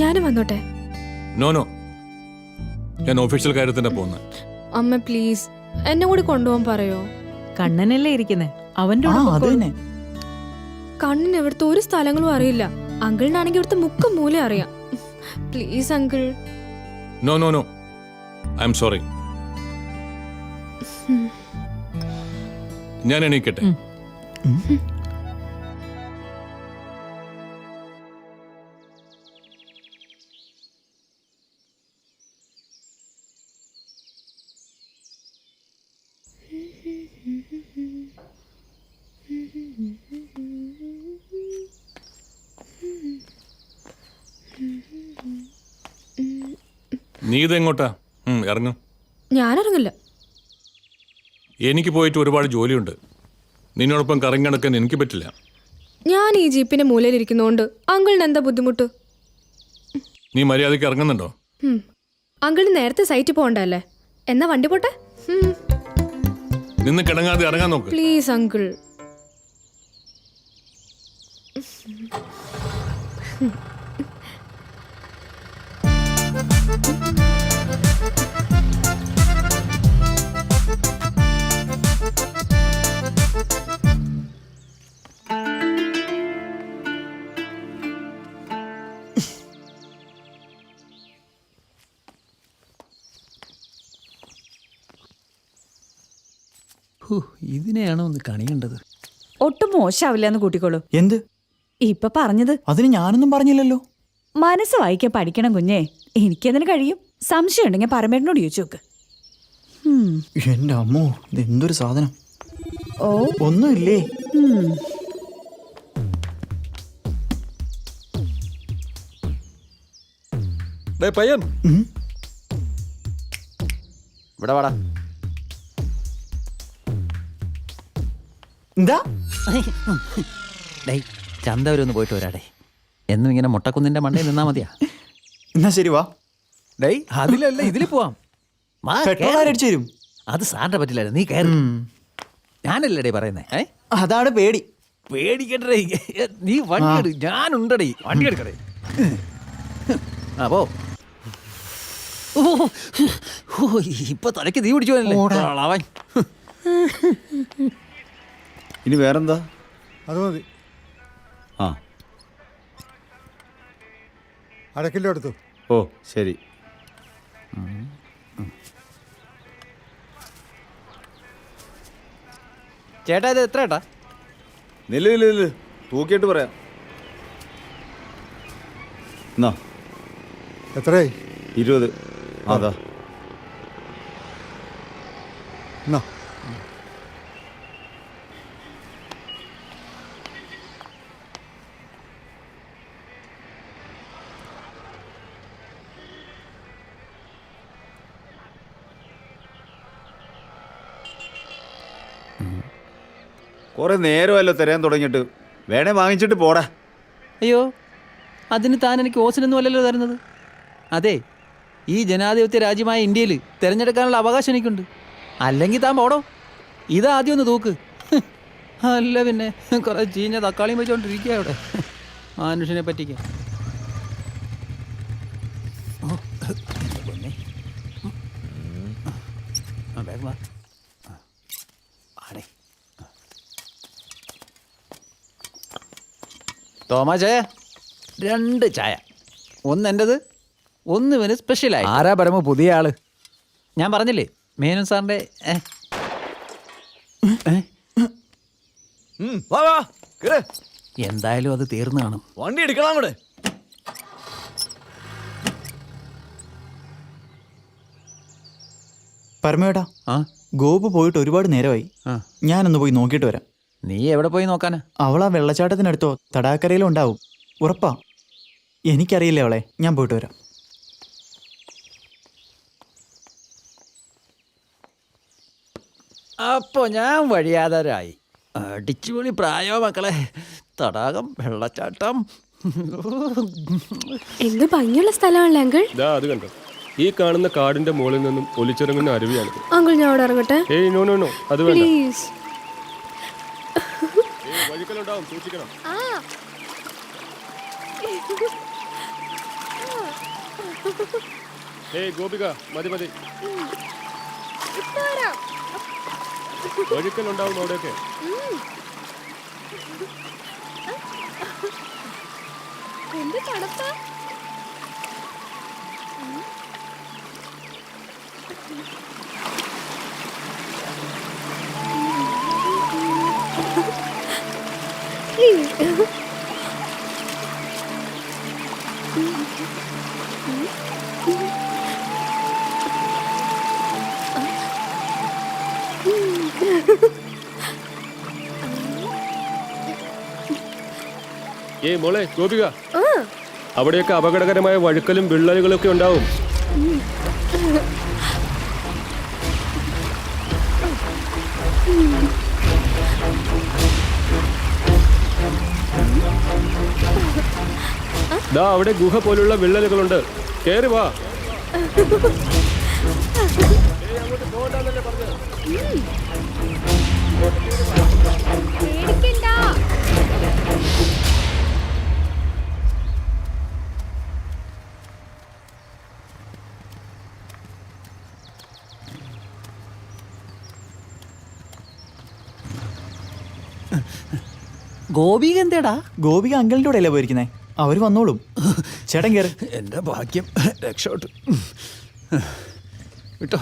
ഞാനും വന്നോട്ടെ? നോ നോ, ഞാൻ ഓഫീഷ്യൽ കാര്യത്തിന് പോകുന്നത്. അമ്മ പ്ലീസ് എന്നെ കൂടി കൊണ്ടുപോകാൻ പറയോ? കണ്ണനല്ലേ ഇരിക്കുന്നേ, അവന്റെ കണ്ണിന് ഇവിടുത്തെ ഒരു സ്ഥലങ്ങളും അറിയില്ല. അങ്കിളിനാണെങ്കിൽ ഇവിടുത്തെ മുക്കം മൂല അറിയാം. Please uncle. No no no, I am sorry. ഞാൻ എണീക്കട്ടെ? നീ ഇതെങ്ങോട്ടാ? ഇറങ്ങും. ഞാനിറങ്ങില്ല. എനിക്ക് പോയിട്ട് ഒരുപാട് ജോലിയുണ്ട്. നിന്നോടൊപ്പം കറങ്ങി നടക്കാൻ എനിക്ക് പറ്റില്ല. ഞാൻ ഈ ജീപ്പിന്റെ മൂലയിലിരിക്കുന്നോണ്ട് അങ്കിളിന് എന്താ ബുദ്ധിമുട്ട്? നീ മര്യാദയ്ക്ക് ഇറങ്ങുന്നുണ്ടോ? അങ്കിളിന് നേരത്തെ സൈറ്റ് പോകണ്ടല്ലേ? എന്നാ വണ്ടി പോട്ടെ. നിന്ന് കിടങ്ങാതെ ഇറങ്ങാൻ നോക്ക്. Please uncle. ഇതിനെയാണോ ഒന്ന് കണിയേണ്ടത്? ഒട്ടും മോശമാവില്ല എന്ന് കൂട്ടിക്കോളൂ. എന്ത്? ഇപ്പൊ പറഞ്ഞത് അതിന് ഞാനൊന്നും പറഞ്ഞില്ലല്ലോ. മനസ്സ് വായിക്കാൻ പഠിക്കണം കുഞ്ഞേ. എനിക്കതിന് കഴിയും. സംശയം ഉണ്ടെങ്കിൽ പരമേട്ടനോട് ചോദിച്ചു നോക്ക്. എന്റെ അമ്മോ, ഇതെന്തൊരു സാധനം. ഓ, ഒന്നുമില്ലേ? പയ്യൻ ഇവിടെ വാടാ. എന്താ? ഡേയ്, ചന്ത വരെ ഒന്ന് പോയിട്ട് വരാടേ. എന്നും ഇങ്ങനെ മുട്ടക്കുന്നിന്റെ മണ്ടയിൽ നിന്നാ മതിയാ? എന്നാ ശരി, വാ. ഡേയ്, അതിലല്ല ഇതിൽ പോവാം. വാ, പെട്രോൾ കേറ്. ആരടിച്ചു തരും? അത് സാറിന്റെ പറ്റില്ലായിരുന്നു, നീ കയറി. ഞാനല്ലേ പറയുന്നേ? അതാണ് പേടി. പേടിക്കണ്ടേ, നീ വണ്ടി എടു. ഞാനുണ്ടടേ, വണ്ടി എടുക്കടേ. ആ പോ. ഇപ്പൊ തലയ്ക്ക് തീ പിടിച്ചു അവൻ. ഇനി വേറെന്താ? അത് മതി. ആ, 1/2 കിലോ എടുത്തു. ഓ ശരി. ചേട്ടാ, ഇത് എത്ര ഏട്ടാ? നില്ല് തൂക്കിയിട്ട് പറയാം. എന്നാ എത്രയായി? 20. അതാ. എന്നാ കുറെ നേരമല്ലോ തരാൻ തുടങ്ങിയിട്ട്. വേണേ വാങ്ങിച്ചിട്ട് പോടാ. അയ്യോ, അതിന് താൻ എനിക്ക് ഓസിനൊന്നും അല്ലല്ലോ തരുന്നത്. അതെ, ഈ ജനാധിപത്യ രാജ്യമായ ഇന്ത്യയിൽ തിരഞ്ഞെടുക്കാനുള്ള അവകാശം എനിക്കുണ്ട്. അല്ലെങ്കിൽ താൻ പോടോ. ഇതാദ്യം ഒന്ന് തൂക്ക്. അല്ല പിന്നെ കുറെ ചീഞ്ഞ തക്കാളിയും വെച്ചോണ്ടിരിക്കുക അവിടെ മനുഷ്യനെ പറ്റിക്കാൻ. വേഗം വാ. തോമാ ചായ 2 ചായ. ഒന്ന് എൻ്റെത്, ഒന്ന് ഇവന് സ്പെഷ്യലായി. ആരാ പരമ പുതിയ ആള്? ഞാൻ പറഞ്ഞില്ലേ, മേനോൻ സാറിൻ്റെ. എന്തായാലും അത് തീർന്നു കാണും. വണ്ടി എടുക്കണം കൂടെ. പരമേട്ടാ, ഗോപു പോയിട്ട് ഒരുപാട് നേരമായി. ഞാനൊന്ന് പോയി നോക്കിയിട്ട് വരാം. നീ എവിടെ പോയി നോക്കാനാ? അവളാ വെള്ളച്ചാട്ടത്തിനടുത്തോ തടാക്കരയിലോ ഉണ്ടാവും. ഉറപ്പാ. എനിക്കറിയില്ല അവളെ. ഞാൻ പോയിട്ട് വരാം. അപ്പോ ഞാൻ വഴിയാതാരായി. അടിച്ചുപൊളി പ്രായോ മക്കളെ. തടാകം, വെള്ളച്ചാട്ടം. എന്ത് ഭംഗിയുള്ള സ്ഥലമാണല്ലേ അങ്കിൾ. അത് കണ്ടോ, ഈ കാണുന്ന കാടിന്റെ മുകളിൽ നിന്നും ഒലിച്ചിറങ്ങുന്ന അരുവിയാണ്. അങ്കിൾ, ഞാൻ അവിടെ ഇറങ്ങട്ടെ ഏയ് നോ നോ നോ, അത് വേണ്ട. പ്ലീസ്. വഴുക്കലുണ്ടാവും, സൂക്ഷിക്കണം. ഏയ് ഗോപിക, മതി മതി. വഴുക്കലുണ്ടാവും അവിടെയൊക്കെ. എന്ത് തണുപ്പാ. ഏയ് മോളെ ഗോപിക, അവിടെയൊക്കെ അപകടകരമായ വഴുക്കലും വിള്ളലുകളും ഒക്കെ ഉണ്ടാവും. ദാ അവിടെ ഗുഹ പോലുള്ള വിള്ളലുകളുണ്ട്. കേറി വാ. അങ്ങോട്ട് പോകണ്ടെന്നല്ലേ പറഞ്ഞത്? ഗോപിക എന്തേടാ? ഗോപിക അങ്കിളിൻ്റെ കൂടെ അല്ലേ പോയിരിക്കുന്നേ? അവർ വന്നോളും. ചേട്ടൻ കയറി. എൻ്റെ ഭാഗ്യം, രക്ഷോട്ട് വിട്ടോ.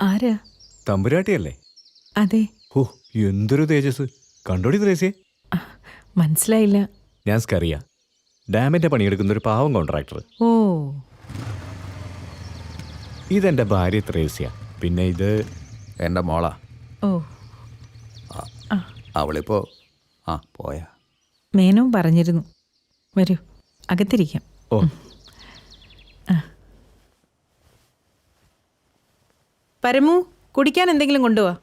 ആരാ? തമ്പുരാട്ടിയല്ലേ? അതെ. ഓ, എന്തൊരു തേജസ്! കണ്ടോടി ത്രേസ്യേ? മനസ്സിലായില്ല. ഞാൻ സ്കറിയ, ഡാമിന്റെ പണിയെടുക്കുന്ന ഒരു പാവം കോൺട്രാക്ടർ. ഓ, ഇതെന്റെ ഭാര്യ ത്രേസ്യ. പിന്നെ ഇത് എൻ്റെ മോളാ. ഓ. അവളിപ്പോ പോയാ. മേനോൻ പറഞ്ഞിരുന്നു. വരൂ, അകത്തിരിക്കാം. ഓ. പരമു, കുടിക്കാൻ എന്തെങ്കിലും കൊണ്ടുപോവാ.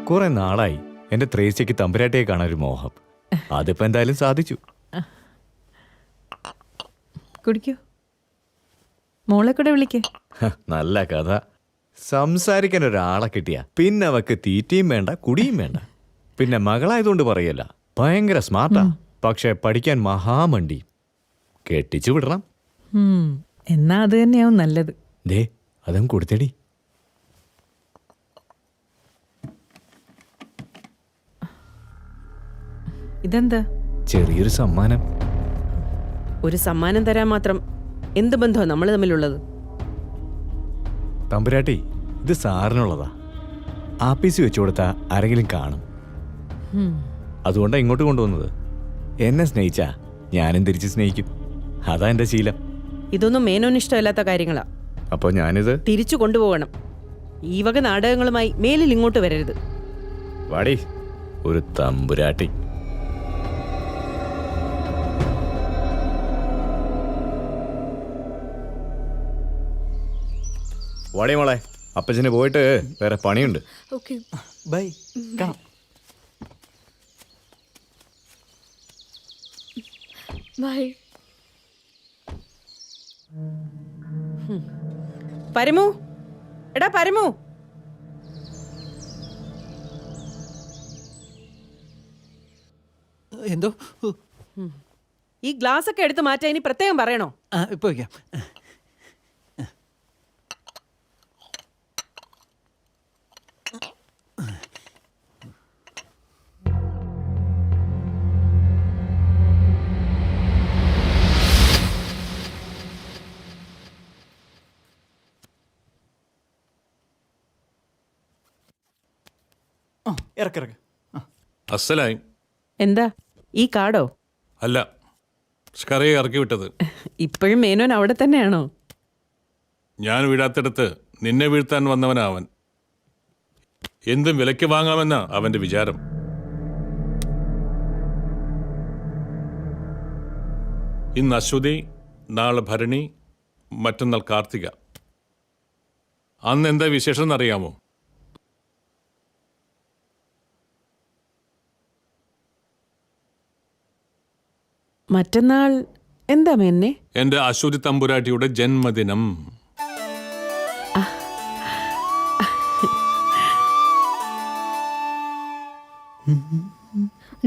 കുറെ നാളായി എന്റെ ത്രേസ്യക്ക് തമ്പുരാട്ടിയെ കാണാൻ ഒരു മോഹം. അതിപ്പോ എന്തായാലും സാധിച്ചു. കുടിക്കൂ. മോളെ കൂടെ വിളിക്കേ. നല്ല കഥ. സംസാരിക്കാൻ ഒരാളെ കിട്ടിയ പിന്നെ അവക്ക് തീറ്റയും വേണ്ട കുടിയും വേണ്ട. പിന്നെ മകളായതുകൊണ്ട് പറയല്ല, ഭയങ്കര സ്മാർട്ടാ. പക്ഷെ പഠിക്കാൻ മഹാമണ്ടി. കെട്ടിച്ചു വിടണം. എന്നാ അത് തന്നെയാവും നല്ലത്. ദേ, അതും കൊടുത്തടി. ഇതെന്താ? ചെറിയൊരു സമ്മാനം. ഒരു സമ്മാനം തരാൻ മാത്രം എന്ത് ബന്ധമാണ് നമ്മൾ തമ്മിലുള്ളത്? തമ്പുരാട്ടി, ഇത് സാറിനുള്ളതാ. ആപ്പീസ് വെച്ചു കൊടുത്താൽ ആരെങ്കിലും കാണും. അതുകൊണ്ടാണ് ഇങ്ങോട്ട് കൊണ്ടുവന്നത്. എന്നെ സ്നേഹിച്ചാ ഞാനും തിരിച്ച് സ്നേഹിക്കും. അതാ എൻ്റെ ശീലം. ഇതൊന്നും മേനോന് ഇഷ്ടമല്ലാത്ത കാര്യങ്ങളാ. അപ്പോൾ ഞാനിത് തിരിച്ചു കൊണ്ടുപോകണം. ഈ വക നാടകങ്ങളുമായി മേലിൽ ഇങ്ങോട്ട് വരരുത്. വാടി, ഒരു തമ്പുരാട്ടി. വാടി മോളെ, അപ്പച്ചന് പോയിട്ട് വേറെ പണിയുണ്ട്. ഓക്കെ, ബൈ, കാണാം. ബൈ. പരമു, എടാ പരമു. എന്തോ? ഈ ഗ്ലാസ് ഒക്കെ എടുത്ത് മാറ്റാൻ ഇനി പ്രത്യേകം പറയണോ? ഇപ്പൊ വയ്ക്കാം. ഇറക്കിറക്ക്. അസലായി. എന്താ ഈ കാടോ? അല്ല, സ്കറിയെ ഇറക്കി വിട്ടത്. ഇപ്പോഴും മേനോൻ അവിടെ തന്നെയാണോ? ഞാൻ വീഴാത്തിടത്ത് നിന്നെ വീഴ്ത്താൻ വന്നവനാവൻ. എന്തും വിലയ്ക്ക് വാങ്ങാമെന്ന അവന്റെ വിചാരം. ഇന്ന് അശ്വതി, നാളെ ഭരണി, മറ്റന്നാൾ കാർത്തിക. അന്ന് എന്താ വിശേഷം എന്നറിയാമോ? മറ്റന്നാൾ എന്താ മേന്നെ? എന്റെ അശ്വതി തമ്പുരാട്ടിയുടെ ജന്മദിനം.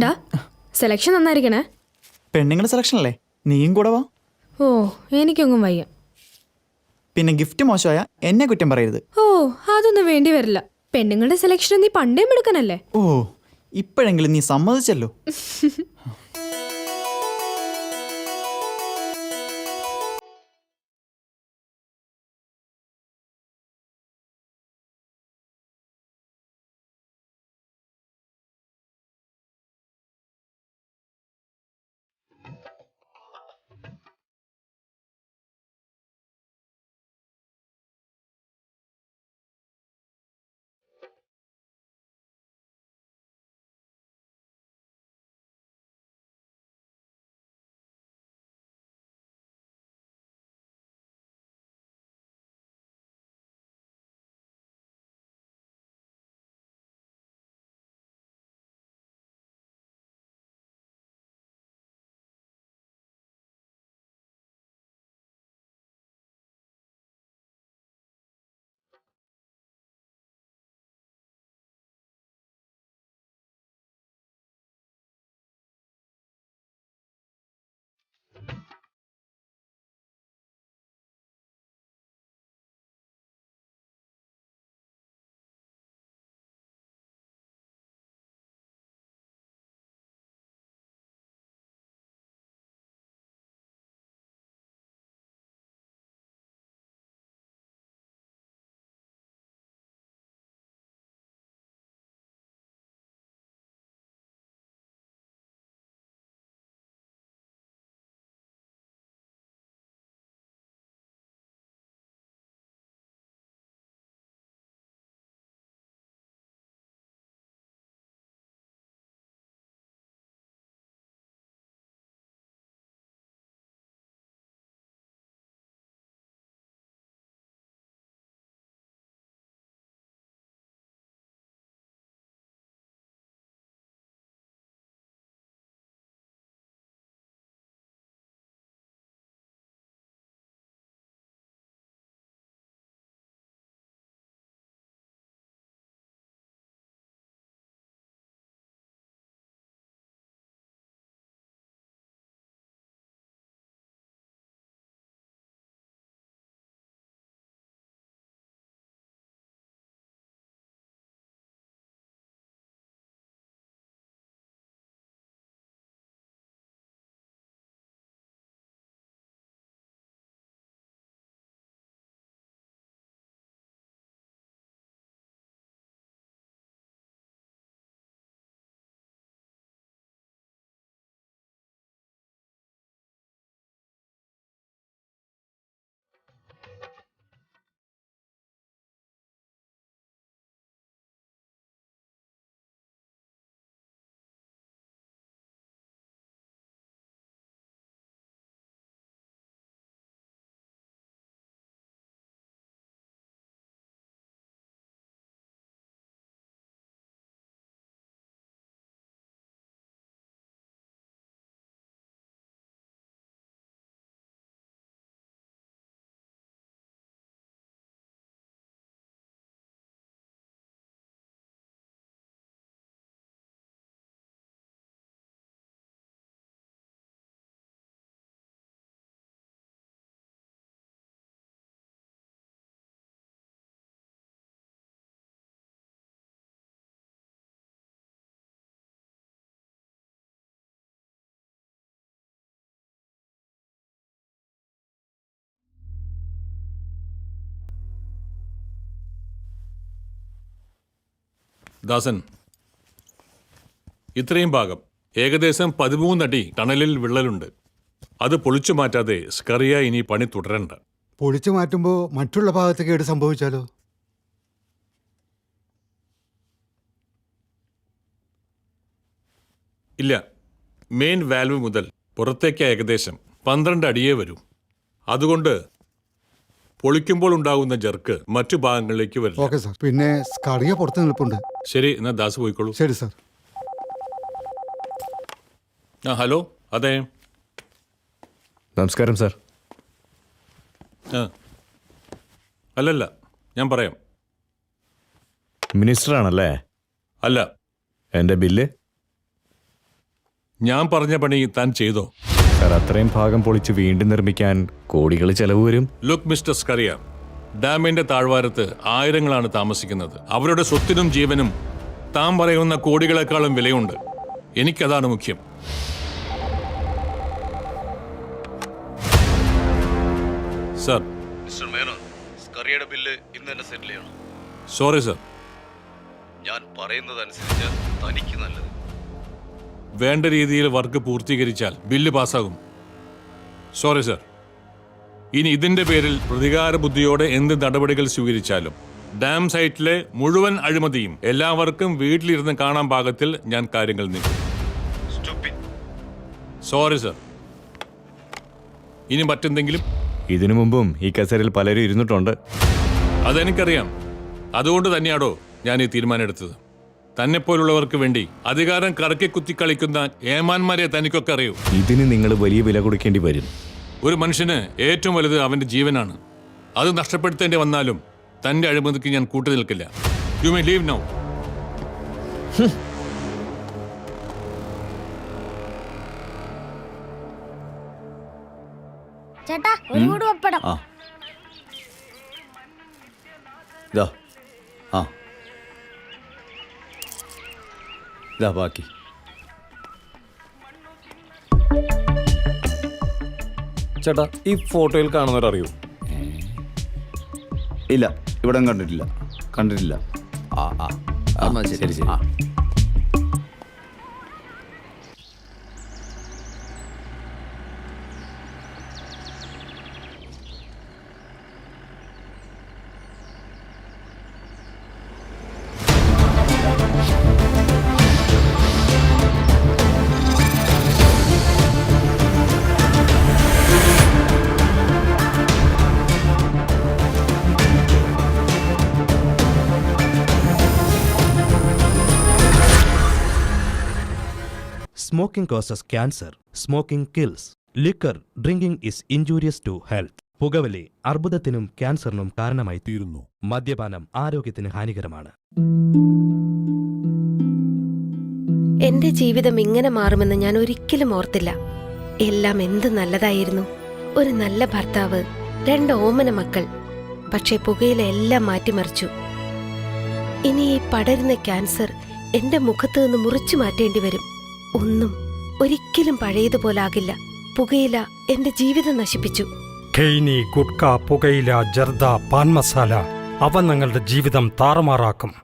ഡാ, സെലക്ഷൻ നന്നായിരിക്കണേ. പെണ്ണുങ്ങളുടെ സെലക്ഷൻ അല്ലേ? നീയും കൂടെ വാ. ഓ, എനിക്കൊന്നും വയ്യ. പിന്നെ ഗിഫ്റ്റ് മോശമായ എന്നെ കുറ്റം പറയരുത്. ഓ, അതൊന്നും വേണ്ടി വരില്ല. പെണ്ണുങ്ങളുടെ സെലക്ഷൻ നീ പണ്ടേ എടുക്കണല്ലേ. ഓ, ഇപ്പോഴെങ്കിലും നീ സമ്മതിച്ചല്ലോ. ദാസൻ, ഇത്രയും ഭാഗം ഏകദേശം 13 അടി ടണലിൽ വിള്ളലുണ്ട്. അത് പൊളിച്ചു മാറ്റാതെ സ്കറിയ ഇനി പണി തുടരണ്ട. പൊളിച്ചു മാറ്റുമ്പോൾ മറ്റുള്ള ഭാഗത്ത് കേട് സംഭവിച്ചാലോ? ഇല്ല, മെയിൻ വാൽവ് മുതൽ പുറത്തേക്ക് ഏകദേശം 12 അടിയേ വരൂ. അതുകൊണ്ട് പൊളിക്കുമ്പോൾ ഉണ്ടാകുന്ന ജർക്ക് മറ്റു ഭാഗങ്ങളിലേക്ക് വരില്ല. Okay sir. പിന്നെ സ്കറിയ പുറത്ത് നിൽപ്പുണ്ട്. ശരി, എന്നാ ദാസ് പോയിക്കോളൂ. ശരി സാർ. ആ, ഹലോ. അതെ. നമസ്കാരം സാർ. ആ, അല്ലല്ല, ഞാൻ പറയാം. മിനിസ്റ്ററാണല്ലേ? അല്ല. എൻ്റെ ബില്ല്? ഞാൻ പറഞ്ഞ പണി താൻ ചെയ്തോ? സാർ, അത്രയും ഭാഗം പൊളിച്ച് വീണ്ടും നിർമ്മിക്കാൻ കോടികൾ ചെലവ് വരും. ലുക്ക് മിസ്റ്റർ സ്കറിയ, ഡാമിന്റെ താഴ്വാരത്ത് ആയിരങ്ങളാണ് താമസിക്കുന്നത്. അവരുടെ സ്വത്തിനും ജീവനും താൻ പറയുന്ന കോടികളെക്കാളും വിലയുണ്ട്. എനിക്കതാണ് മുഖ്യം. സർ, മിസ്റ്റർ മേനോൻ, സ്കറിയയുടെ ബില്ല് ഇന്ന് തന്നെ സെറ്റിൽ ചെയ്യണം. Sorry sir. ഞാൻ പറയുന്നതനുസരിച്ച് തനിക്ക് നല്ലത്. വേണ്ട രീതിയിൽ വർക്ക് പൂർത്തീകരിച്ചാൽ ബില്ല് പാസ്സാകും. Sorry sir. ഇനി ഇതിന്റെ പേരിൽ പ്രതികാര ബുദ്ധിയോടെ എന്ത് നടപടികൾ സ്വീകരിച്ചാലും ഡാം സൈറ്റിലെ മുഴുവൻ അഴിമതിയും എല്ലാവർക്കും വീട്ടിലിരുന്ന് കാണാൻ പാകത്തിൽ ഞാൻ കാര്യങ്ങൾ നീക്കും. Sorry sir. ഇനി മറ്റെന്തെങ്കിലും? ഇതിനു മുമ്പും ഈ കസേരയിൽ പലരും ഇരുന്നിട്ടുണ്ട്. അതെനിക്കറിയാം. അതുകൊണ്ട് തന്നെയാണോ ഞാൻ ഈ തീരുമാനം എടുത്തത്. തന്നെപ്പോലുള്ളവർക്ക് വേണ്ടി അധികാരം കറക്കി കുത്തി കളിക്കുന്ന ഏമാന്മാരെ തനിക്കൊക്കെ അറിയൂ. ഇതിന് നിങ്ങൾ വലിയ വില കൊടുക്കേണ്ടി വരും. ഒരു മനുഷ്യന് ഏറ്റവും വലുത് അവന്റെ ജീവനാണ്. അത് നഷ്ടപ്പെടുത്തേണ്ടി വന്നാലും തന്റെ അഴിമതിക്ക് ഞാൻ കൂട്ടു നിൽക്കില്ല. You may leave now. ചേട്ടാ, ഒരു കൂട് പപ്പടം. ഇതാ. ആ, ഇതാ ബാക്കി. ചേട്ടാ, ഈ ഫോട്ടോയിൽ കാണുന്നവരറിയോ? ഇല്ല, ഇവിടെ കണ്ടിട്ടില്ല. കണ്ടിട്ടില്ല. ആ ആ എന്നാ ശരി ശരി. Smoking causes cancer. Smoking kills. Liquor drinking is injurious to health. പുകവലി അർബുദത്തിനും ക്യാൻസറിനും കാരണമായി തീരുന്നു. മദ്യപാനം ആരോഗ്യത്തിന് ഹാനികരമാണ്. എന്റെ ജീവിതം ഇങ്ങനെ മാറുമെന്ന് ഞാൻ ഒരിക്കലും ഓർത്തില്ല. എല്ലാം എന്ത് നല്ലതായിരുന്നു. ഒരു നല്ല ഭർത്താവ്, 2 ഓമന മക്കൾ. പക്ഷെ പുകയില എല്ലാം മാറ്റിമറിച്ചു. ഇനി ഈ പടരുന്ന ക്യാൻസർ എന്റെ മുഖത്ത് നിന്ന് മുറിച്ചു മാറ്റേണ്ടി വരും. ഒന്നും ഒരിക്കലും പഴയതുപോലാകില്ല. പുകയില എന്റെ ജീവിതം നശിപ്പിച്ചു. ഖെയ്നി, ഗുഡ്ക, പുകയില, ജർദ, പാൻ മസാല അവ നിങ്ങളുടെ ജീവിതം താറുമാറാക്കും.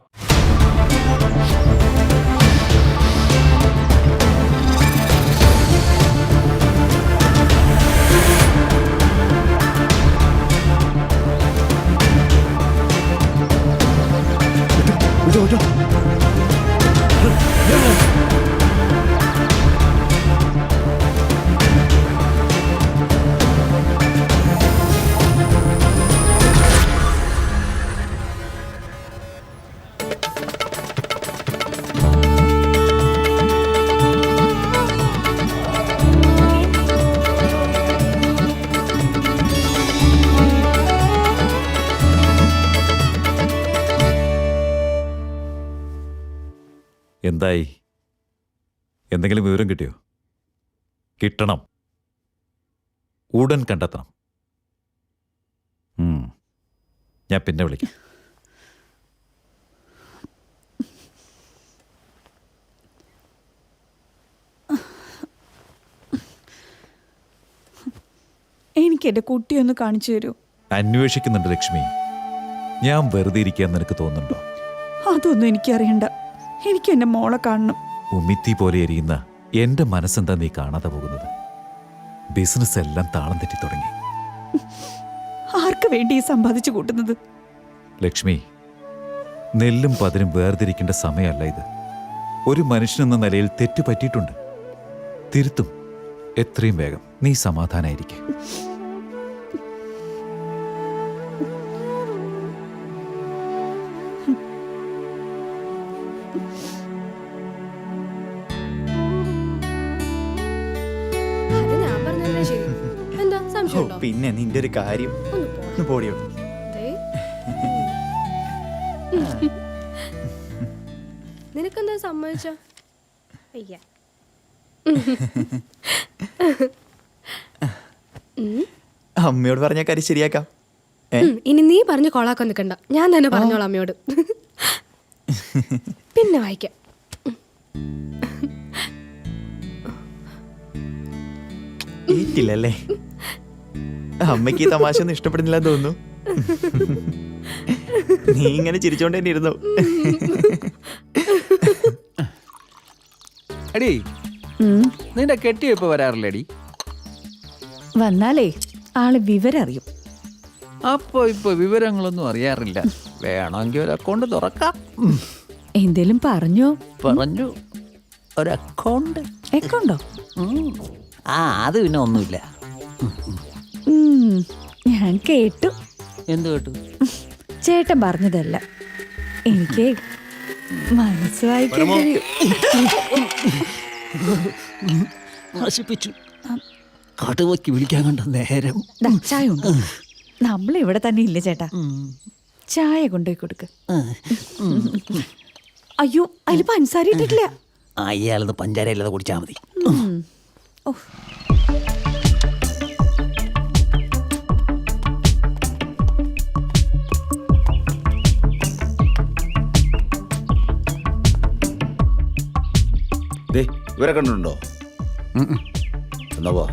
എന്തായി? എന്തെങ്കിലും വിവരം കിട്ടിയോ? കിട്ടണം, ഉടൻ കണ്ടെത്തണം. ഞാൻ പിന്നെ വിളിക്കാം. എനിക്ക് എൻ്റെ കുട്ടിയൊന്ന് കാണിച്ചു തരൂ. അന്വേഷിക്കുന്നുണ്ട് ലക്ഷ്മി. ഞാൻ വെറുതെ ഇരിക്കാൻ നിനക്ക് തോന്നുന്നുണ്ടോ? അതൊന്നും എനിക്കറിയണ്ട. എനിക്കും എൻ്റെ മോളെ കാണണം. ഉമിത്തി പോലെ എരിയുന്ന എന്റെ മനസ്സെന്താ നീ കാണാതെ പോകുന്നത്? ബിസിനസ് എല്ലാം താളം തെറ്റി തുടങ്ങി. ആർക്ക് വേണ്ടി ഈ സമ്പാദിച്ചു കൂട്ടുന്നത്? ലക്ഷ്മി, നെല്ലും പതിരും വേർതിരിക്കേണ്ട സമയമല്ല ഇത്. ഒരു മനുഷ്യനെന്ന നിലയിൽ തെറ്റു പറ്റിയിട്ടുണ്ട്, തിരുത്തും. എത്രയും വേഗം നീ സമാധാനായിരിക്കെ. അത് ഞാൻ പറഞ്ഞതല്ലേ ശരി. എന്താ സംശയമുണ്ടോ? പിന്നെ നിന്റെ ഒരു കാര്യം ഒന്ന് പോടിയോ. ദേ. നിനക്കെന്താ സമ്മതിച്ച? അയ്യ. അമ്മയോട് പറഞ്ഞ കാര്യം ശരിയാക്കാം. ഇനി നീ പറഞ്ഞ് കൊളാക്കാൻ നിൽക്കണ്ട, ഞാൻ തന്നെ പറഞ്ഞോളാം അമ്മയോട്. പിന്നെ വായിക്കാം. ഏറ്റില്ലല്ലേ? അമ്മയ്ക്ക് ഈ തമാശ ഒന്നും ഇഷ്ടപ്പെടുന്നില്ല തോന്നുന്നു. നീ ഇങ്ങനെ ചിരിച്ചോണ്ട് തന്നെ ഇരുന്നു. എടി, നിന്റെ കെട്ടിയോ ഇപ്പൊ വരാറില്ലടി? വന്നാലേ ആള് വിവരം അറിയും. അപ്പൊ ഇപ്പൊ വിവരങ്ങളൊന്നും അറിയാറില്ല. വേണമെങ്കിൽ ഒരു അക്കൗണ്ട് തുറക്കാം. എന്തേലും പറഞ്ഞോ? പറഞ്ഞു, ഒരു അക്കൗണ്ട്. എക്കൗണ്ടോ? ആ, അത് പിന്നെ ഒന്നുമില്ല. ഞാൻ കേട്ടു. എന്ത് കേട്ടു? ചേട്ടൻ പറഞ്ഞതല്ല, എനിക്ക് മനസ്സ് വായിക്കാൻ കഴിയും. നശിപ്പിച്ചു. കടുവയ്ക്ക് വിളിക്കാൻ കണ്ട നേരം. ദാ, ചായ ഉണ്ടോ? നമ്മളിവിടെ തന്നെ ഇല്ല ചേട്ടാ. ചായ കൊണ്ടുപോയി കൊടുക്ക്. അയ്യോ, അതിൽ പഞ്ചസാര ഇട്ടിട്ടില്ല. അയാളത് പഞ്ചാര ഇല്ലാതെ കുടിച്ചാൽ മതി. ഇവരെ കണ്ടിട്ടുണ്ടോ? എന്നാ പോ.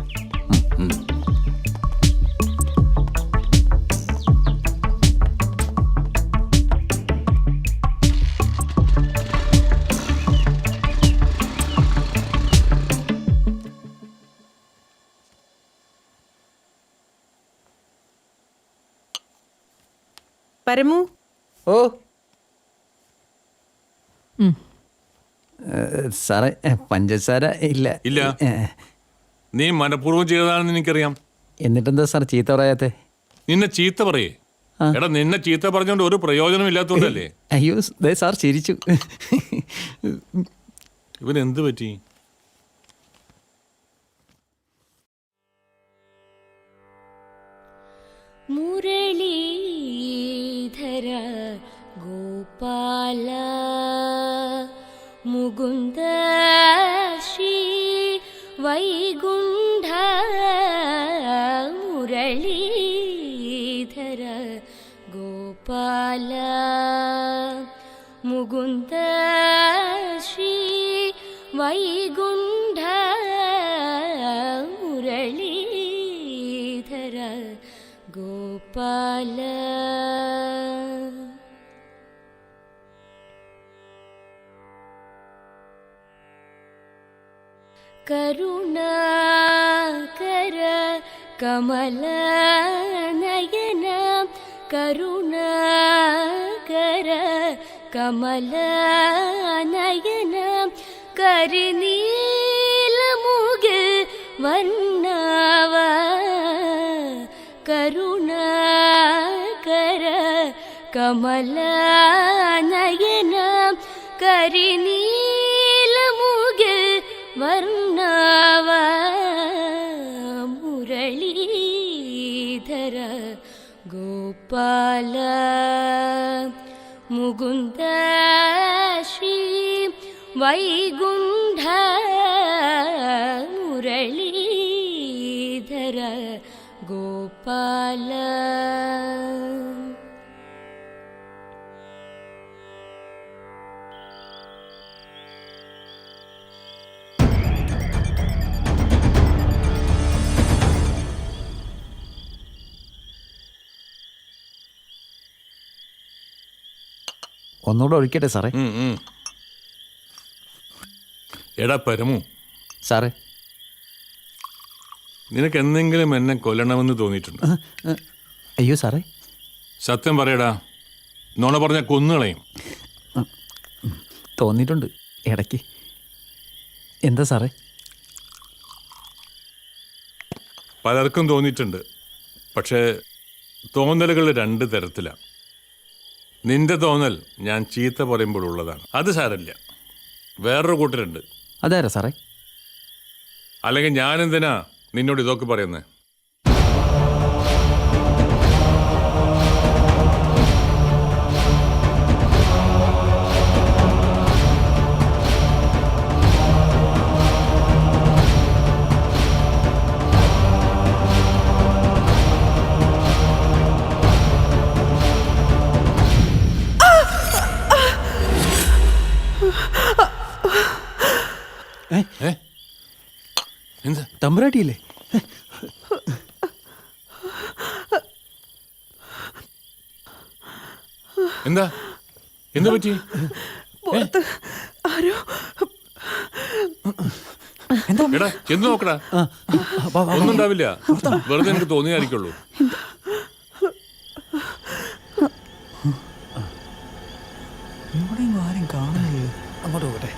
പരമു. ഓ സാറേ, പഞ്ചസാര ഇല്ല. ഇല്ല, നീ മനഃപൂർവ്വം ചെയ്തതാണെന്ന് എനിക്കറിയാം. എന്നിട്ടെന്താ സാർ ചീത്ത പറയാത്തെ? നിന്നെ ചീത്ത പറയേ? എടാ, നിന്നെ ചീത്ത പറഞ്ഞോണ്ട് ഒരു പ്രയോജനം ഇല്ലാത്തോണ്ടല്ലേ? അയ്യോ, സാർ ചിരിച്ചു. ഇവൻ എന്ത് പറ്റി? മുരളീധര ഗോപാല മുകുന്ദ ശ്രീ വൈകുണ്ഠ മുരളീധര ഗോപാല മുകുന്ദ ശ്രീ വൈകുണ്ഠ മുരളീധര ഗോപാല. കരുണാകര കമലനയന കരുണാകര കമലനയന കരിനീലമുകിൽ വർണ്ണവ കരുണാകര കമലനയന കരിനീലമുകിൽ വർണ്ണവ മുരളീധര ഗോപാല മുകുന്ദ ശ്രീ വൈകുണ്ഠ മുരളീധര ഗോപാല. ഒന്നുകൂടെ ഒഴിക്കട്ടെ സാറേ? എടാ പരമു, സാറേ, നിനക്ക് എന്തെങ്കിലും എന്നെ കൊല്ലണമെന്ന് തോന്നിയിട്ടുണ്ട്? അയ്യോ സാറേ. സത്യം പറയടാ, നോണ പറഞ്ഞ കൊന്നുകളയും. തോന്നിയിട്ടുണ്ട് ഇടയ്ക്ക്. എന്താ സാറേ? പലർക്കും തോന്നിയിട്ടുണ്ട്. പക്ഷേ തോന്നലുകൾ 2 തരത്തിലാണ്. നിന്റെ തോന്നൽ ഞാൻ ചീത്ത പറയുമ്പോഴുള്ളതാണ്. അത് സാരമില്ല. വേറൊരു കൂട്ടരുണ്ട്. അതാരാ സാറേ? അല്ലെങ്കിൽ ഞാൻ എന്തിനാ നിന്നോട് ഇതൊക്കെ പറയുന്നത്? എന്താ തമ്പുരാട്ടിയില്ലേ? എന്താ എന്താ പറ്റി? എടാ ചെന്ന് നോക്കടാ. ഒന്നും ഉണ്ടാവില്ല. വെറുതെ എനിക്ക് തോന്നിയായിരിക്കുള്ളൂ. ആരും കാണുന്നില്ല. അങ്ങോട്ട് പോകട്ടെ.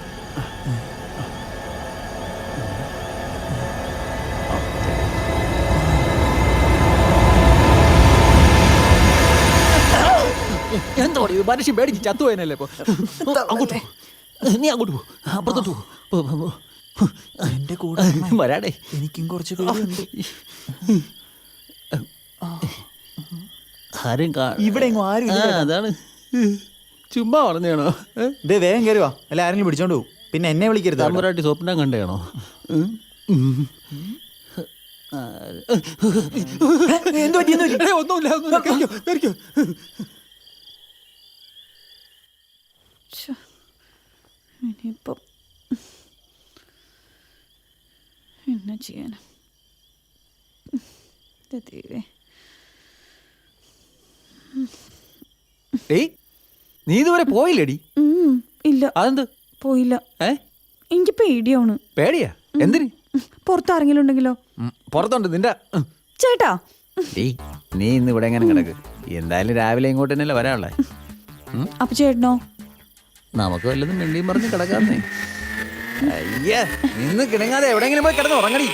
എന്തോ മനുഷ്യൻ പേടിച്ച് ചത്തുപോയനല്ലേ ഇപ്പൊ. അങ്ങോട്ട് നീ അങ്ങോട്ട് പോ, അപ്പുറത്തോട്ട് പോ. എന്റെ കൂടെ വരാടേ, എനിക്കും കുറച്ച് പേരുണ്ട്. ആരും ഇവിടെ ആരും ഇല്ല. അതാണ് ചുമ്മാ പറഞ്ഞാണോ? ഇതേ വേഗം കയറുവാ, അല്ല ആരെങ്കിലും പിടിച്ചോണ്ട് പോകും. പിന്നെ എന്നെ വിളിക്കരുത്. തമ്പുരാട്ടി സ്വപ്നം കണ്ടേണോ? ഒന്നുമില്ല. ഇനിയിപ്പം എന്നാ ചെയ്യാനാ? നീ ഇതുവരെ പോയില്ലേടി? ഇല്ല. അതെന്ത് പോയില്ല? എനിക്ക് പേടിയാണ്. പേടിയാ? എന്തിന്? പുറത്താരെങ്കിലും ഉണ്ടെങ്കിലോ? പുറത്തുണ്ട് നിന്റെ ചേട്ടാ. നീ ഇന്ന് ഇവിടെ എങ്ങനെ കിടക്ക്? എന്തായാലും രാവിലെ ഇങ്ങോട്ട് തന്നെയല്ലേ വരാനുള്ളേ. അപ്പൊ ചേട്ടനോ? നമുക്ക് വല്ലതും മിണ്ടിയും പറഞ്ഞ് കിടക്കാന്നേ. അയ്യ, നിന്ന് കിടങ്ങാതെ എവിടെയെങ്കിലും പോയി കിടന്ന് ഉറങ്ങടി.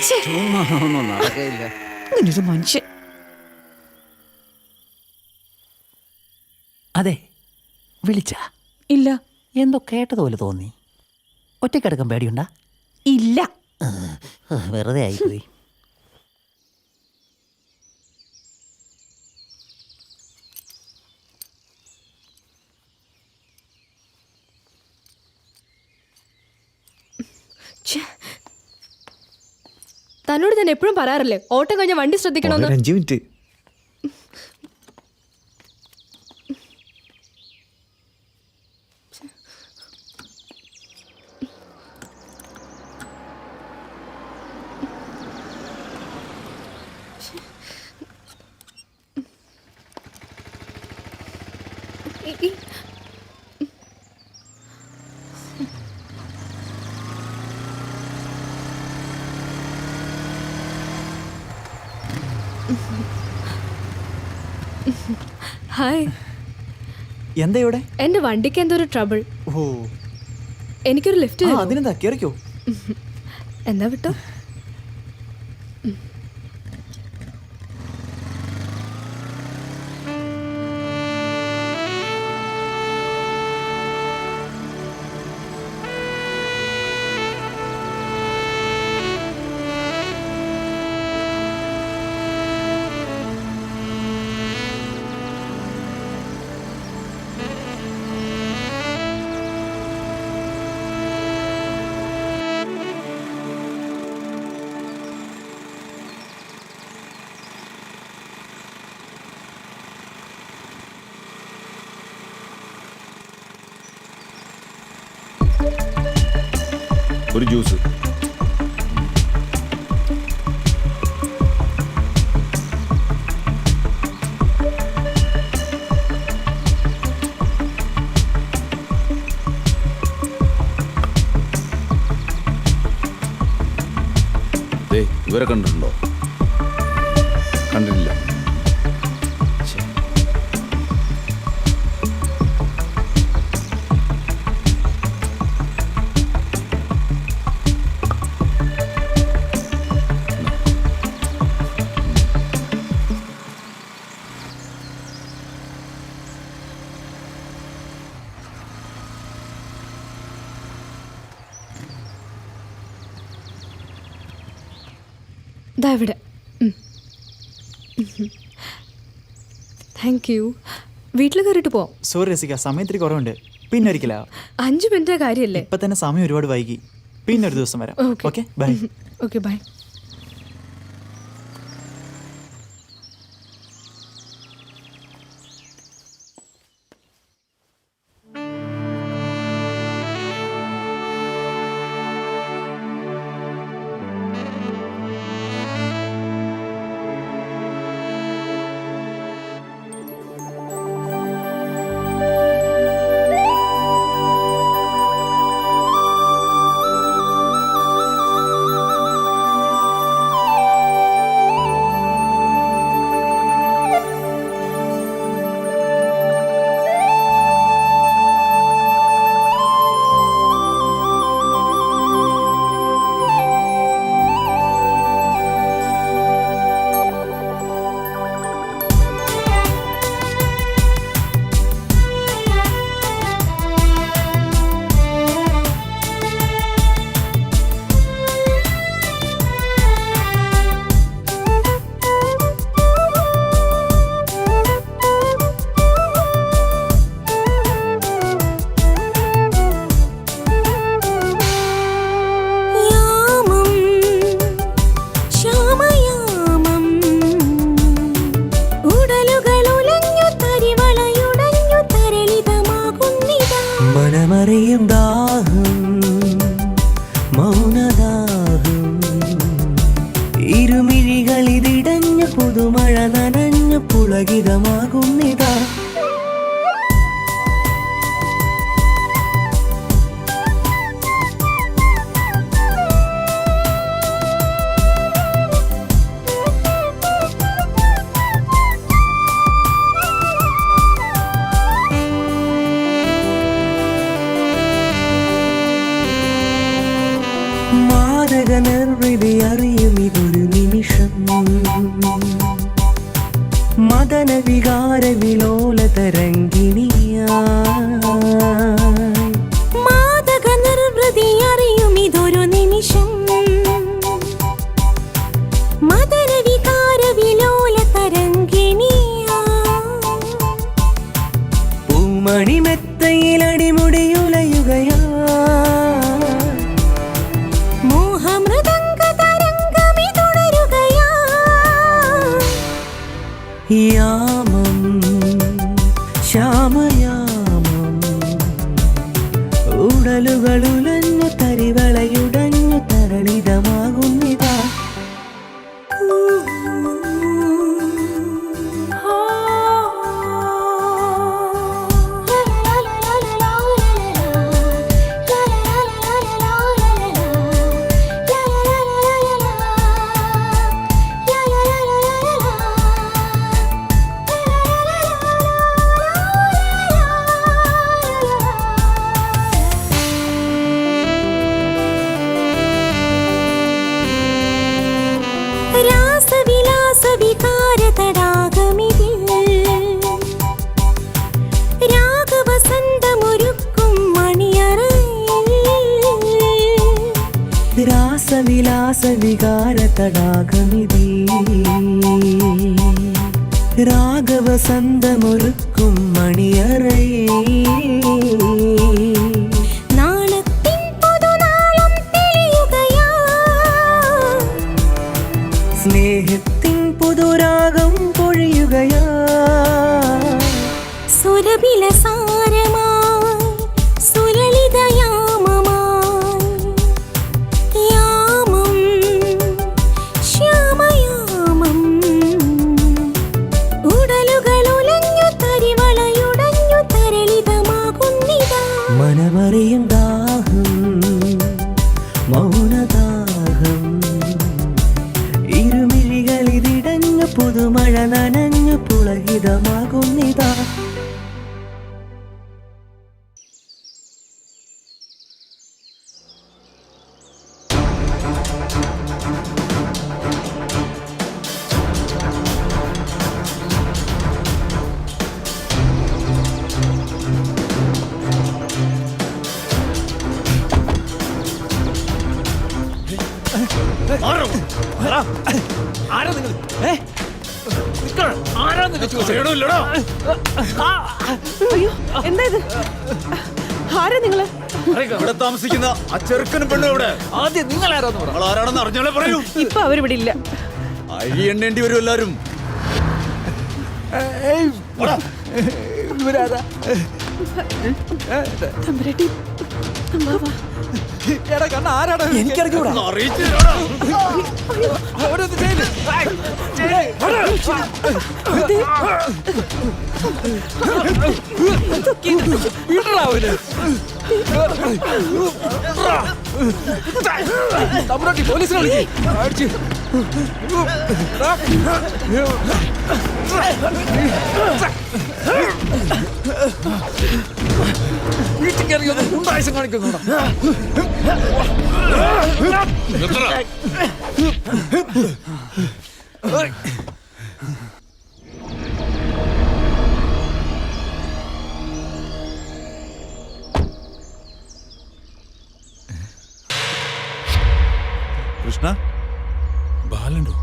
ഒന്നും നടക്കയില്ല. മനുഷ്യൻ. അതെ, വിളിച്ച ഇല്ല. എന്തോ കേട്ടതുപോലെ തോന്നി. ഒറ്റക്കിടക്കാൻ പേടിയുണ്ടാ? ഇല്ല. വെറുതെ ആയിപ്പോയി. തന്നോട് ഞാൻ എപ്പോഴും പറയാറില്ലേ ഓട്ടം കഴിഞ്ഞ വണ്ടി ശ്രദ്ധിക്കണമെന്ന്? 5 മിനിറ്റ്. ഹായ്. എന്താ ഇവിടെ? എന്റെ വണ്ടിക്ക് എന്തോ ഒരു ട്രബിൾ. ഓ, എനിക്കൊരു ലിഫ്റ്റ്. അതിനെന്താ, കേറിക്കോ. എന്താ വിട്ടോ? ഒരു ജ്യൂസ്. ഇവരെ കണ്ടിട്ടുണ്ടോ? കണ്ടിട്ടില്ല. ദാ ഇവിടെ. Thank you. വീട്ടിൽ കയറിയിട്ട് പോവാം. സോറി രസിക, സമയത്തിരി കുറവുണ്ട്. പിന്നെ ഒരിക്കലാ. 5 മിനിറ്റ് കാര്യല്ലേ? ഇപ്പൊ തന്നെ സമയം ഒരുപാട് വൈകി. പിന്നെ ഒരു ദിവസം വരാം. Okay bye. Okay bye. മനമറിയും ദാഹം മൗനദാഹം ഇരുമിഴികളിതിടഞ്ഞു പുതുമഴ നനഞ്ഞു പുളകിതമാകുന്നിതാ നിർവൃതി അറിയും ഇതൊരു നിമിഷം മദന വികാര വിലോല തരംഗിണിയായി മാദക നിർവൃതി അറിയും ഇതൊരു നിമിഷം മദന വികാര വിലോല തരംഗിണിയായി പൂമണി മെത്തയിൽ അടിമുടിയുലയുകയാ യാമം ശ്യാമയാമം ഉടലുകളുലഞ്ഞു തരിവളയുടഞ്ഞു തരളിതമാകുന്നിതാ രാസവിലാസ വികാര തടാകമിതി രാഗവസന്തമൊരുക്കും മണിയറയേ നാളത്തിൻ പുതുനാളം തെളിയുകയാ സ്നേഹത്തിൻ പുതുരാഗം പൊഴിയുകയാ സുരഭില സാരമായി സുലളിതയാമമായി മനമറിയും ദാഹം മൗനദാഹം പുതുമഴ നനഞ്ഞു പുളകിതമാകുന്നിതാ. ആരാ നിങ്ങൾ? ആരാന്ന് അയ്യോ എന്താ ഇത്? ആരാ നിങ്ങള്? ഇവിടെ താമസിക്കുന്ന ആ ചെറുക്കനും പെണ്ണും ഇവിടെ. ആദ്യം നിങ്ങൾ ആരാന്ന് പറ. നിങ്ങൾ ആരാണെന്ന് അറിഞ്ഞാലേ പറയൂ. ഇപ്പൊ അവരിവിടെ ഇല്ല. അഴി എണ്ണേണ്ടി വരും എല്ലാരും. ഇവരാരാ? തമ്പുരാട്ടി, അമ്മാവാ. എടാ കണ്ണ ആരാടാ? എനിക്കറിഞ്ഞൂടാ. ഓരോന്ന് ചെയ്ത്. തമ്പുരാട്ടി പോലീസിനെ വിളിക്ക്. വീട്ടിൽ കയറി ഒന്ന് ഗുണ്ടായുസം കാണിക്കുന്നു. കൃഷ്ണ, ബാലണ്ടോ?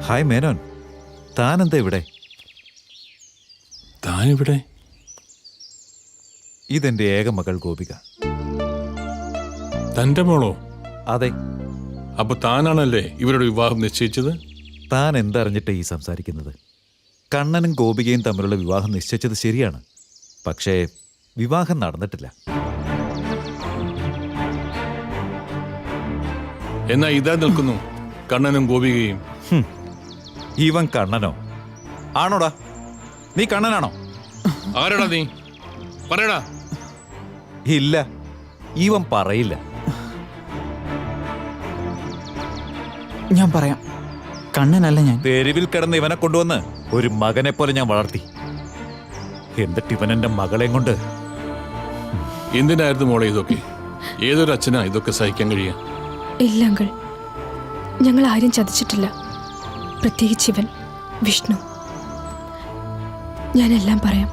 ഹായ് മേനോൻ, താനെന്താ ഇവിടെ? താനിവിടെ? ഇതെന്റെ ഏക മകൾ ഗോപിക. തന്റെ മോളോ? അതെ. അപ്പൊ താനാണല്ലേ ഇവരുടെ വിവാഹം നിശ്ചയിച്ചത്? താൻ എന്തറിഞ്ഞിട്ട് ഈ സംസാരിക്കുന്നത്? കണ്ണനും ഗോപികയും തമ്മിലുള്ള വിവാഹം നിശ്ചയിച്ചത് ശരിയാണ്, പക്ഷേ വിവാഹം നടന്നിട്ടില്ല. എന്നാ ഇതാ നിൽക്കുന്നു കണ്ണനും ഗോപികയും. ഇവൻ കണ്ണനോ? ആണോടാ? നീ കണ്ണനാണോ? ആരാടാ നീ? പറയടാ. ഇല്ല, ഇവൻ പറയില്ല. ഞാൻ പറയാം, കണ്ണനല്ല ഞാൻ. തെരുവിൽ കിടന്ന് ഇവനെ കൊണ്ടുവന്ന് ഒരു മകനെ പോലെ ഞാൻ വളർത്തി. എന്നിട്ട് ഇവൻ എന്റെ മകളെയും കൊണ്ട്. എന്തിനായിരുന്നു മോളെ ഇതൊക്കെ? ഏതൊരു അച്ഛനാ ഇതൊക്കെ സഹിക്കാൻ കഴിയാ? ഇല്ല അങ്കിൾ, ഞങ്ങൾ ആരും ചതിച്ചിട്ടില്ല. പ്രത്യേകിച്ച് ഇവൻ വിഷ്ണു. ഞാനെല്ലാം പറയാം.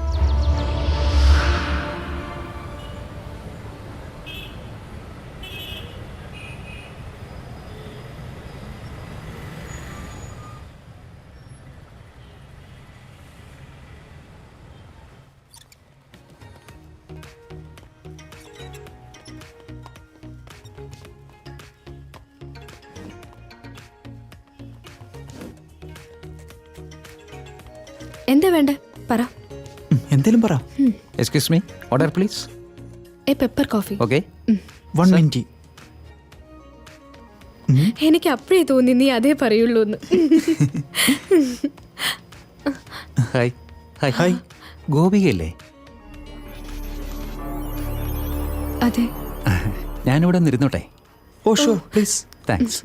എന്താ വേണ്ട പറ. എന്തേലും പറ. Excuse me, order please. A pepper coffee. Okay, 1 minute. എനിക്ക് അപ്പോഴേ തോന്നി നീ അതേ പറയുള്ളൂ എന്ന്. Hi hi hi. ഗോപികയല്ലേ? അതെ. ഞാനിവിടെ ഒന്ന് ഇരുന്നോട്ടെ? Oh sure, please. താങ്ക്സ്.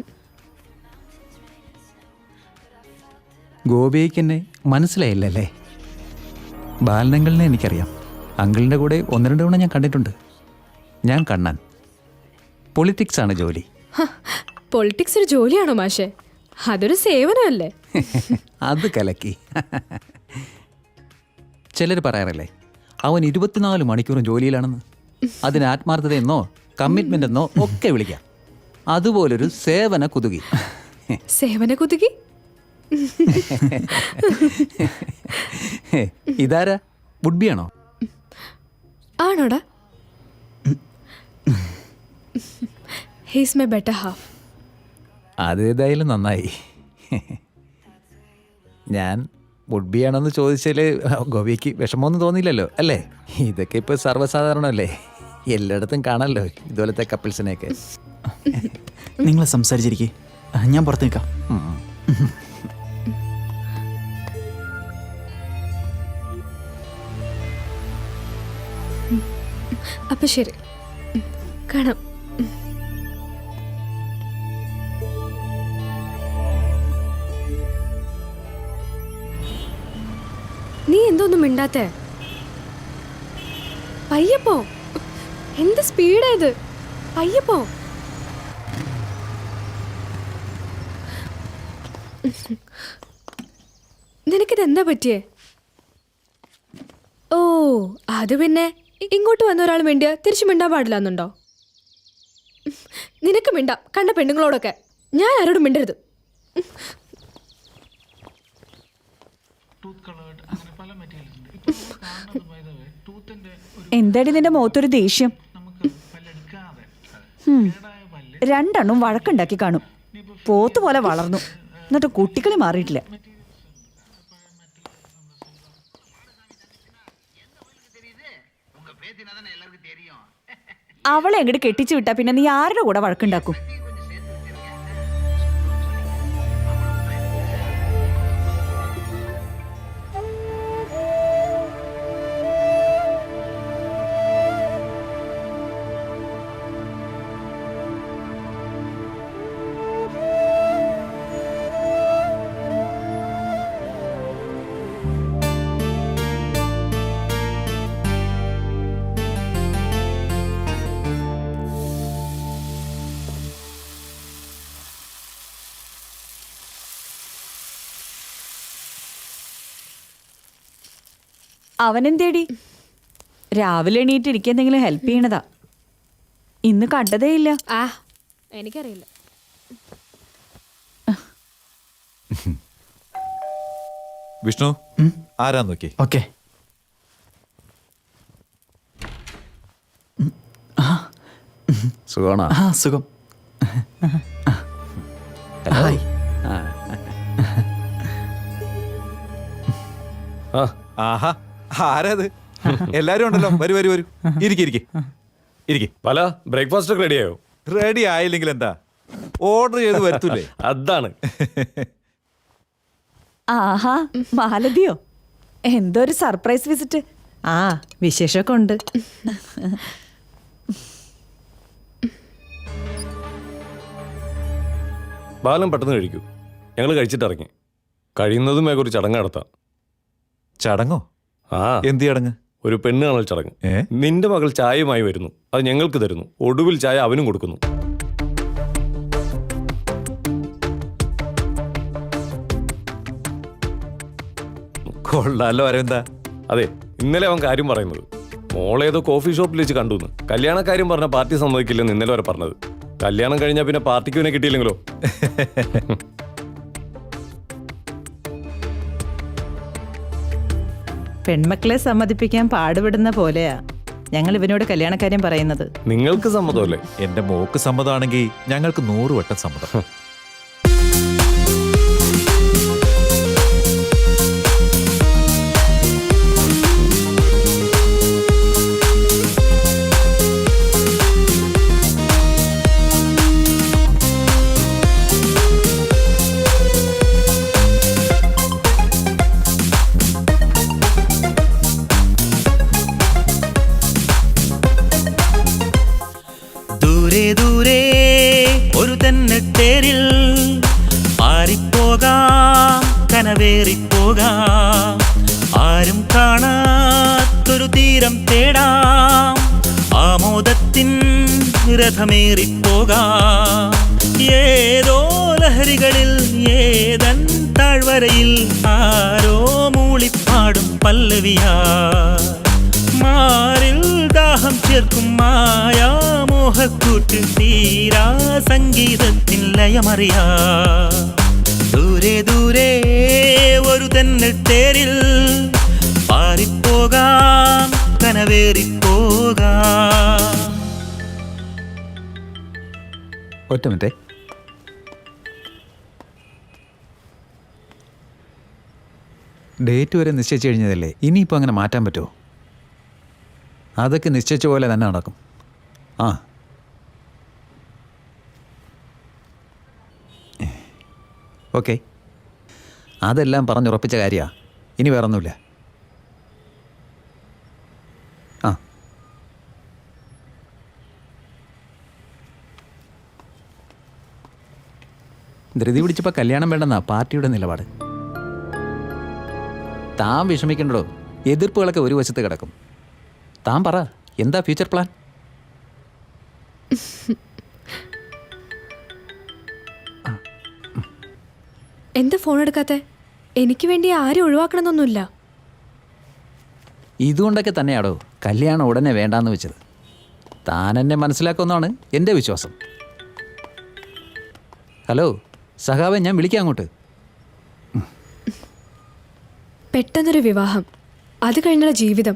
ഗോപിക്ക് എന്നെ മനസ്സിലായില്ലല്ലേ? ബാലനങ്കിളിനെ എനിക്കറിയാം. അങ്കിളിൻ്റെ കൂടെ 1-2 തവണ ഞാൻ കണ്ടിട്ടുണ്ട്. ഞാൻ കണ്ണൻ. പൊളിറ്റിക്സ് ആണ് ജോലി. പൊളിറ്റിക്സ് ഒരു ജോലിയാണോ മാഷെ? അതൊരു സേവനമല്ലേ? അത് കലക്കി. ചിലർ പറയാറില്ലേ അവൻ 24 മണിക്കൂറും ജോലിയിലാണെന്ന്. അതിന് ആത്മാർത്ഥതയെന്നോ കമ്മിറ്റ്മെൻ്റ് എന്നോ ഒക്കെ വിളിക്കാം. അതുപോലൊരു സേവന കുതുകി. സേവന കുതുകി? ഇതാരാ? വുഡ്ബിയാണോ? ആണോടാ? He's my better half. അതേതായാലും നന്നായി. ഞാൻ വുഡ് ബി ആണെന്ന് ചോദിച്ചാൽ ഗോപിക്ക് വിഷമമൊന്നും തോന്നിയില്ലല്ലോ അല്ലേ? ഇതൊക്കെ ഇപ്പോൾ സർവ്വസാധാരണമല്ലേ, എല്ലായിടത്തും കാണാമല്ലോ ഇതുപോലത്തെ കപ്പിൾസിനെയൊക്കെ. നിങ്ങൾ സംസാരിച്ചിരിക്കേ, ഞാൻ പുറത്ത് നിൽക്കാം. അപ്പൊ ശരി, കാണാം. നീ എന്തോന്നും മിണ്ടാത്തേ? പയ്യപ്പോ, എന്ത് സ്പീഡാ ഇത്! പയ്യപ്പോ. നിനക്കിത് എന്താ പറ്റിയേ? ഓ, അത് പിന്നെ ഇങ്ങോട്ട് വന്ന ഒരാൾ മിണ്ടിയ തിരിച്ചു മിണ്ടാൻ പാടില്ല എന്നുണ്ടോ? നിനക്ക് മിണ്ടാം, കണ്ട പെണ്ണുങ്ങളോടൊക്കെ. ഞാൻ ആരോടും മിണ്ടരുത്. എന്താടി നിന്റെ മുഖത്തൊരു ദേഷ്യം? രണ്ടെണ്ണം വഴക്കുണ്ടാക്കി കാണും. പോത്തുപോലെ വളർന്നു, എന്നിട്ട് കുട്ടികളി മാറിയിട്ടില്ല. അവളെ എങ്ങോട്ട് കെട്ടിച്ചു വിട്ടാ പിന്നെ നീ ആരുടെ കൂടെ വഴക്കുണ്ടാക്കും? അവനെന്തേടി? രാവിലെ എണീറ്റ് എനിക്ക് എന്തെങ്കിലും ഹെൽപ്പ് ചെയ്യണതാ. ഇന്ന് കണ്ടതേ ഇല്ല. ആ, എനിക്കറിയില്ല. വിഷ്ണു ആരാ നോക്കി? ഓക്കെ. സുഖമാണോ? ആ, സുഖം. ഹായ്. ആഹാ, ആരാത്? എല്ലാരും ഉണ്ടല്ലോ. വരൂ വരൂ വരൂ, ഇരിക്കെ. പല ബ്രേക്ക്ഫാസ്റ്റ് ഒക്കെ റെഡിയായോ? റെഡി ആയില്ലെങ്കിൽ എന്താ, ഓർഡർ ചെയ്ത് വരത്തൂലേ? അതാണ്. ആഹാ, മാലതിയോ? എന്തോ ഒരു സർപ്രൈസ് വിസിറ്റ്. ആ, വിശേഷമൊക്കെ ഉണ്ട്. ബാലം പെട്ടെന്ന് കഴിക്കൂ, ഞങ്ങൾ കഴിച്ചിട്ടിറങ്ങി. കഴിയുന്നതും വേഗം ഒരു ചടങ്ങ് നടത്താം. ചടങ്ങോ? ആ, എന്ത് ചടങ്ങ്? ഒരു പെണ്ണ് കാണൽ ചടങ്ങ്. നിന്റെ മകൾ ചായയുമായി വരുന്നു, അത് ഞങ്ങൾക്ക് തരുന്നു, ഒടുവിൽ ചായ അവനും കൊടുക്കുന്നു. കൊള്ളാലോ അരവിന്ദ. അതെ, ഇന്നലെ അവൻ കാര്യം പറയുന്നത് മോളേതോ കോഫി ഷോപ്പിൽ വെച്ച് കണ്ടുന്ന്. കല്യാണക്കാര്യം പറഞ്ഞ പാർട്ടി സമ്മതിക്കില്ലെന്ന് ഇന്നലെ വരെ പറഞ്ഞത്. കല്യാണം കഴിഞ്ഞാൽ പിന്നെ പാർട്ടിക്ക് പിന്നെ കിട്ടിയില്ലെങ്കിലോ? പെൺമക്കളെ സമ്മതിപ്പിക്കാൻ പാടുപെടുന്ന പോലെയാ ഞങ്ങൾ ഇവനോട് കല്യാണക്കാര്യം പറയുന്നത്. നിങ്ങൾക്ക് സമ്മതമല്ലേ? എന്റെ മോക്ക് സമ്മതമാണെങ്കിൽ ഞങ്ങൾക്ക് 100 വട്ടം സമ്മതം. ദൂരെ ദൂരെ ഒരു തെന്നത്തേരിൽ പാറിപ്പോകാം, കനവേറിപ്പോകാം, ആരും കാണാത്തൊരു തീരം തേടാം, ആമോദത്തിൻ രഥമേറിപ്പോകാം. ഏതോ ലഹരികളിൽ ഏതൻ താഴ്വരയിൽ ആരോ മൂളിപ്പാടും പല്ലവിയാ, മാറിൽ ദാഹം ചേർക്കും മായാമോഹക്കൂട്ട് തീരാ സംഗീതത്തിൻ ലയമറിയാ. ദൂരെ ദൂരെ ഒരു തെന്നത്തേരിൽ പാറിപ്പോകാം, കനവേറിപ്പോകാം. ഒറ്റ മിനിറ്റേ. ഡേറ്റ് വരെ നിശ്ചയിച്ചു കഴിഞ്ഞതല്ലേ, ഇനിയിപ്പോൾ അങ്ങനെ മാറ്റാൻ പറ്റുമോ? അതൊക്കെ നിശ്ചയിച്ച പോലെ തന്നെ നടക്കും. ആ ഓക്കെ, അതെല്ലാം പറഞ്ഞുറപ്പിച്ച കാര്യമാണ്. ഇനി വേറൊന്നുമില്ല. ആ ധൃതി പിടിച്ചപ്പോൾ കല്യാണം വേണ്ടെന്നാ പാർട്ടിയുടെ നിലപാട്. താൻ വിഷമിക്കണ്ടോ, എതിർപ്പുകളൊക്കെ ഒരു വശത്ത് കിടക്കും. താൻ പറ, എന്താ ഫ്യൂച്ചർ പ്ലാൻ? എന്താ ഫോൺ എടുക്കാത്തെ? എനിക്ക് വേണ്ടി ആരും ഒഴിവാക്കണമെന്നൊന്നുമില്ല. ഇതുകൊണ്ടൊക്കെ തന്നെയാടോ കല്യാണം ഉടനെ വേണ്ടാന്ന് വെച്ചത്. താൻ എന്നെ മനസ്സിലാക്കുമെന്നാണ് എൻ്റെ വിശ്വാസം. ഹലോ സഖാവെ, ഞാൻ വിളിക്കാം അങ്ങോട്ട്. പെട്ടെന്നൊരു വിവാഹം, അത് കഴിഞ്ഞുള്ള ജീവിതം.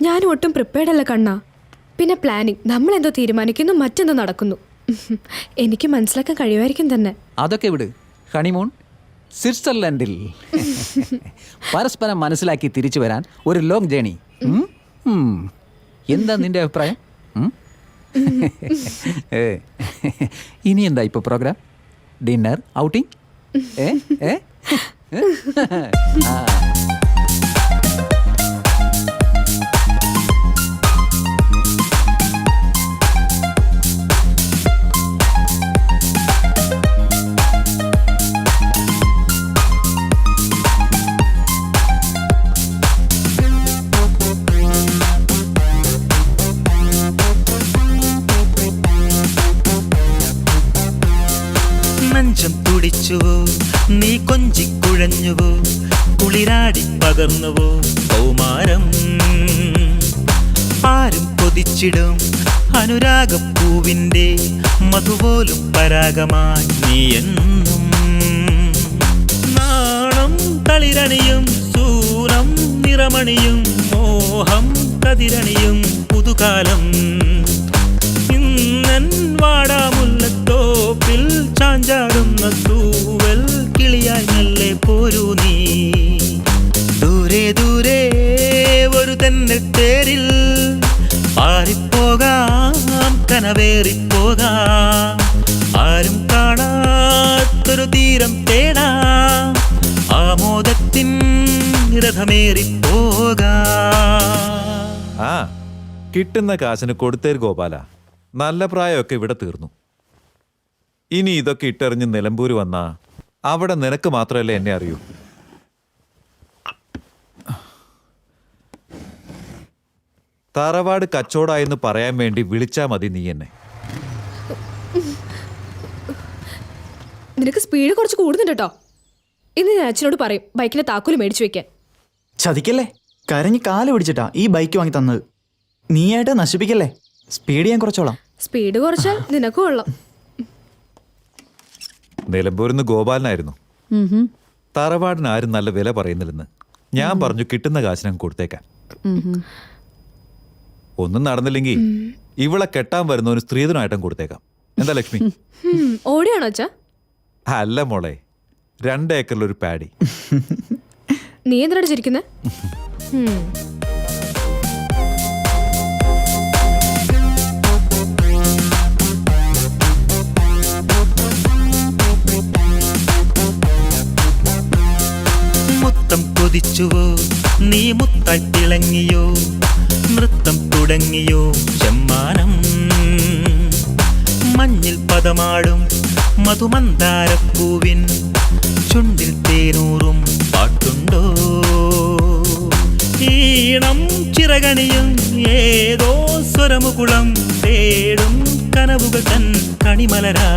ഞാനും ഒട്ടും പ്രിപ്പയർഡ് അല്ല കണ്ണാ. പിന്നെ പ്ലാനിങ്, നമ്മളെന്തോ തീരുമാനിക്കുന്നു, മറ്റെന്തോ നടക്കുന്നു. എനിക്ക് മനസ്സിലാക്കാൻ കഴിയുമായിരിക്കും തന്നെ. അതൊക്കെ വിട്. ഹണിമൂൺ സ്വിറ്റ്സർലൻഡിൽ. പരസ്പരം മനസ്സിലാക്കി തിരിച്ചു വരാൻ ഒരു ലോങ് ജേണി. എന്താ നിന്റെ അഭിപ്രായം? ഇനി എന്താ ഇപ്പോൾ പ്രോഗ്രാം? Dinner, outing? നെഞ്ചം തുടിച്ചുവോ, നീ കൊഞ്ചിക്കുഴഞ്ഞുവോ, കുളിരാടി പകർന്നുവോ കൗമാരം. ആരും കൊതിച്ചിടും അനുരാഗപ്പൂവിൻ്റെ മധുപോലും പരാഗമായി നീ എന്നും. നാണം തളിരണിയും സൂരം നിറമണിയും മോഹം കതിരണിയും പുതുകാലം. ഇന്നൻ വാടാമുല്ലത്തോപ്പിൽ ചാഞ്ചാടുന്ന തൂവൽ കിളിയായി മെല്ലെ പോരൂ നീ. ദൂരെ ദൂരെ ഒരു തെന്നത്തേരിൽ പാറിപ്പോകാം, കനവേറിപ്പോകാം. ആരും കാണാത്തൊരു തീരം തേടാം, ആമോദത്തിൻ രഥമേറിപ്പോകാം. ആ കിട്ടുന്ന കാശിന് കൊടുത്തേര് ഗോപാല. നല്ല പ്രായമൊക്കെ ഇവിടെ തീർന്നു. ഇനി ഇതൊക്കെ ഇട്ടെറിഞ്ഞ് നിലമ്പൂര് വന്നാ അവിടെ നിനക്ക് മാത്രമല്ലേ എന്നെ അറിയൂ. തറവാട് കച്ചവടമായെന്ന് പറയാൻ വേണ്ടി വിളിച്ചാ മതി നീ എന്നെ. നിനക്ക് സ്പീഡ് കുറച്ച് കൂടുന്നുണ്ട് കേട്ടോ. ഇന്ന് ഞാൻ അച്ഛനോട് പറയും ബൈക്കിന്റെ താക്കോല് മേടിച്ചു വെക്കാൻ. ചതിക്കല്ലേ, കരഞ്ഞ് കാല് പിടിച്ചിട്ടാ ഈ ബൈക്ക് വാങ്ങി തന്നത്. നീയായിട്ട് നശിപ്പിക്കല്ലേ, സ്പീഡ് ഞാൻ കുറച്ചോളാം. സ്പീഡ് കുറച്ചാൽ നിനക്ക് കൊള്ളാം. നിലമ്പൂരിന്ന് ഗോപാലനായിരുന്നു. തറവാടിന് ആരും നല്ല വില പറയുന്നില്ലെന്ന് ഞാൻ പറഞ്ഞു. കിട്ടുന്ന കാശിനും കൊടുത്തേക്കാൻ. ഒന്നും നടന്നില്ലെങ്കിൽ ഇവളെ കെട്ടാൻ വരുന്ന ഒരു സ്ത്രീധനായിട്ടും കൊടുത്തേക്കാം. എന്താ ലക്ഷ്മി? ഓടിയാണോ അച്ഛാ? അല്ല മോളെ, 2 ഏക്കറിലൊരു പാടി. നീ എന്തിനാണ് ചിരിക്കുന്നേ? മുത്തം കൊതിച്ചുവോ, നീ മുത്തായി തിളങ്ങിയോ, നൃത്തം തുടങ്ങിയോ ചെമ്മാനം. മഞ്ഞിൽ പദമാടും മധുമന്ദാരപ്പൂവിൻ ചുണ്ടിൽ തേനൂറും പാട്ടുണ്ടോ? ഈണം ചിറകണിയും ഏതോ സ്വരമുകുളം തേടും കനവുകൾ തൻ കണിമലരാ.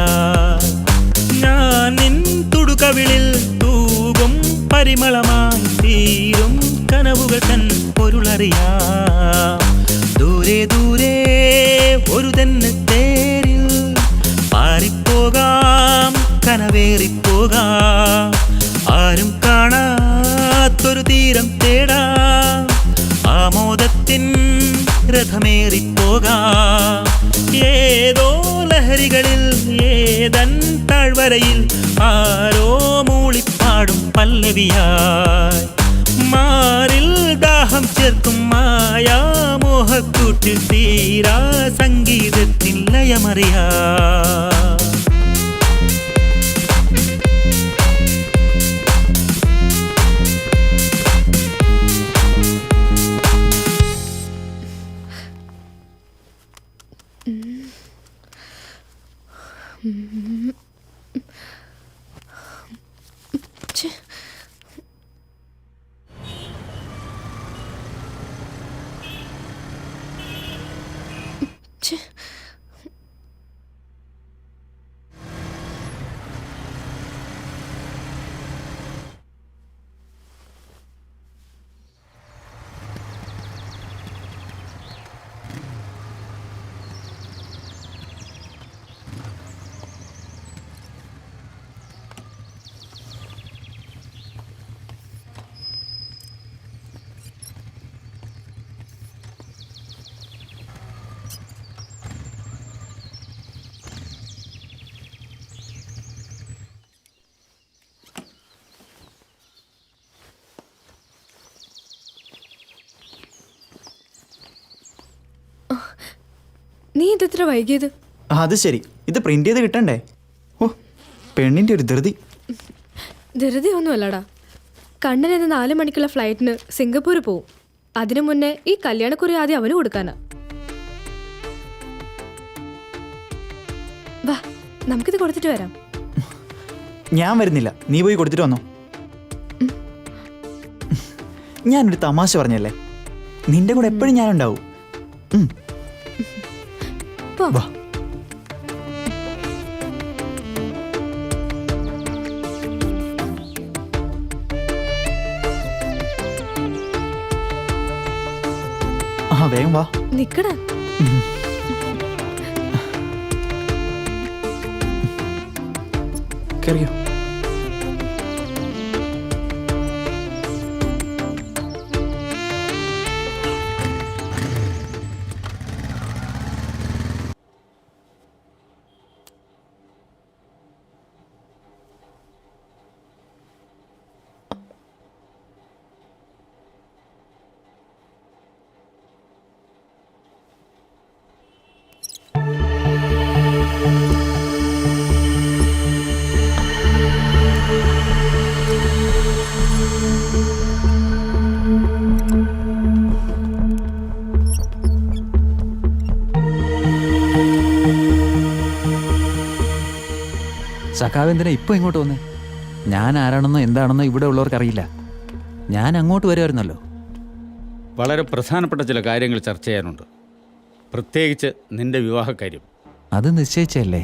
ഞാൻ നിൻ തുടുകവിളിൽ തൂകും പരിമളമായി തീരും കനവുകൾ തൻ പൊരുളറിയാം. ദൂരെ ദൂരെ ഒരു തെന്നത്തേരിൽ പാറിപ്പോകാം, കനവേറിപ്പോകാം. ആരും കാണാത്തൊരു തീരം തേടാം, ആമോദത്തിൻ രഥമേറിപ്പോകാം. ഏതോ ലഹരികളിൽ ഏതൻ താഴ്വരയിൽ ആരോ മൂളിപ്പാടും പല്ലവിയായി മറക്കും മായാമോഹക്കൂട്ടിൽ തീരാ സംഗീതത്തിൽ ലയമറിയാ. നീ ഇതെത്ര വൈകിയത്? അത് ശരി, ഇത് പ്രിന്റ് ചെയ്ത് കിട്ടണ്ടേ? ഓ, പെണ്ണിന്റെ ഒരു ധൃതി. ധൃതി ഒന്നുമല്ലടാ. കണ്ണൻ ഇന്ന് 4 മണിക്കുള്ള ഫ്ലൈറ്റിന് സിംഗപ്പൂർ പോവും. അതിനു മുന്നേ ഈ കല്യാണക്കുറി ആദ്യം അവന് കൊടുക്കാനാ. വാ, നമുക്കിത് കൊടുത്തിട്ട് വരാം. ഞാൻ വരുന്നില്ല, നീ പോയി കൊടുത്തിട്ട് വന്നോ. ഞാനൊരു തമാശ പറഞ്ഞല്ലേ, നിന്റെ കൂടെ എപ്പോഴും ഞാനുണ്ടാവും. വാ. ആ, വേഗം വാ. നിക്കടാ. കേറിയോ? സഖാവ് എന്തിനാ ഇപ്പോൾ ഇങ്ങോട്ട് വന്നേ? ഞാൻ ആരാണെന്നോ എന്താണെന്നോ ഇവിടെ ഉള്ളവർക്ക് അറിയില്ല. ഞാൻ അങ്ങോട്ട് വരുമായിരുന്നല്ലോ. വളരെ പ്രധാനപ്പെട്ട ചില കാര്യങ്ങൾ ചർച്ച ചെയ്യാനുണ്ട്, പ്രത്യേകിച്ച് നിന്റെ വിവാഹക്കാര്യം. അത് നിശ്ചയിച്ചല്ലേ?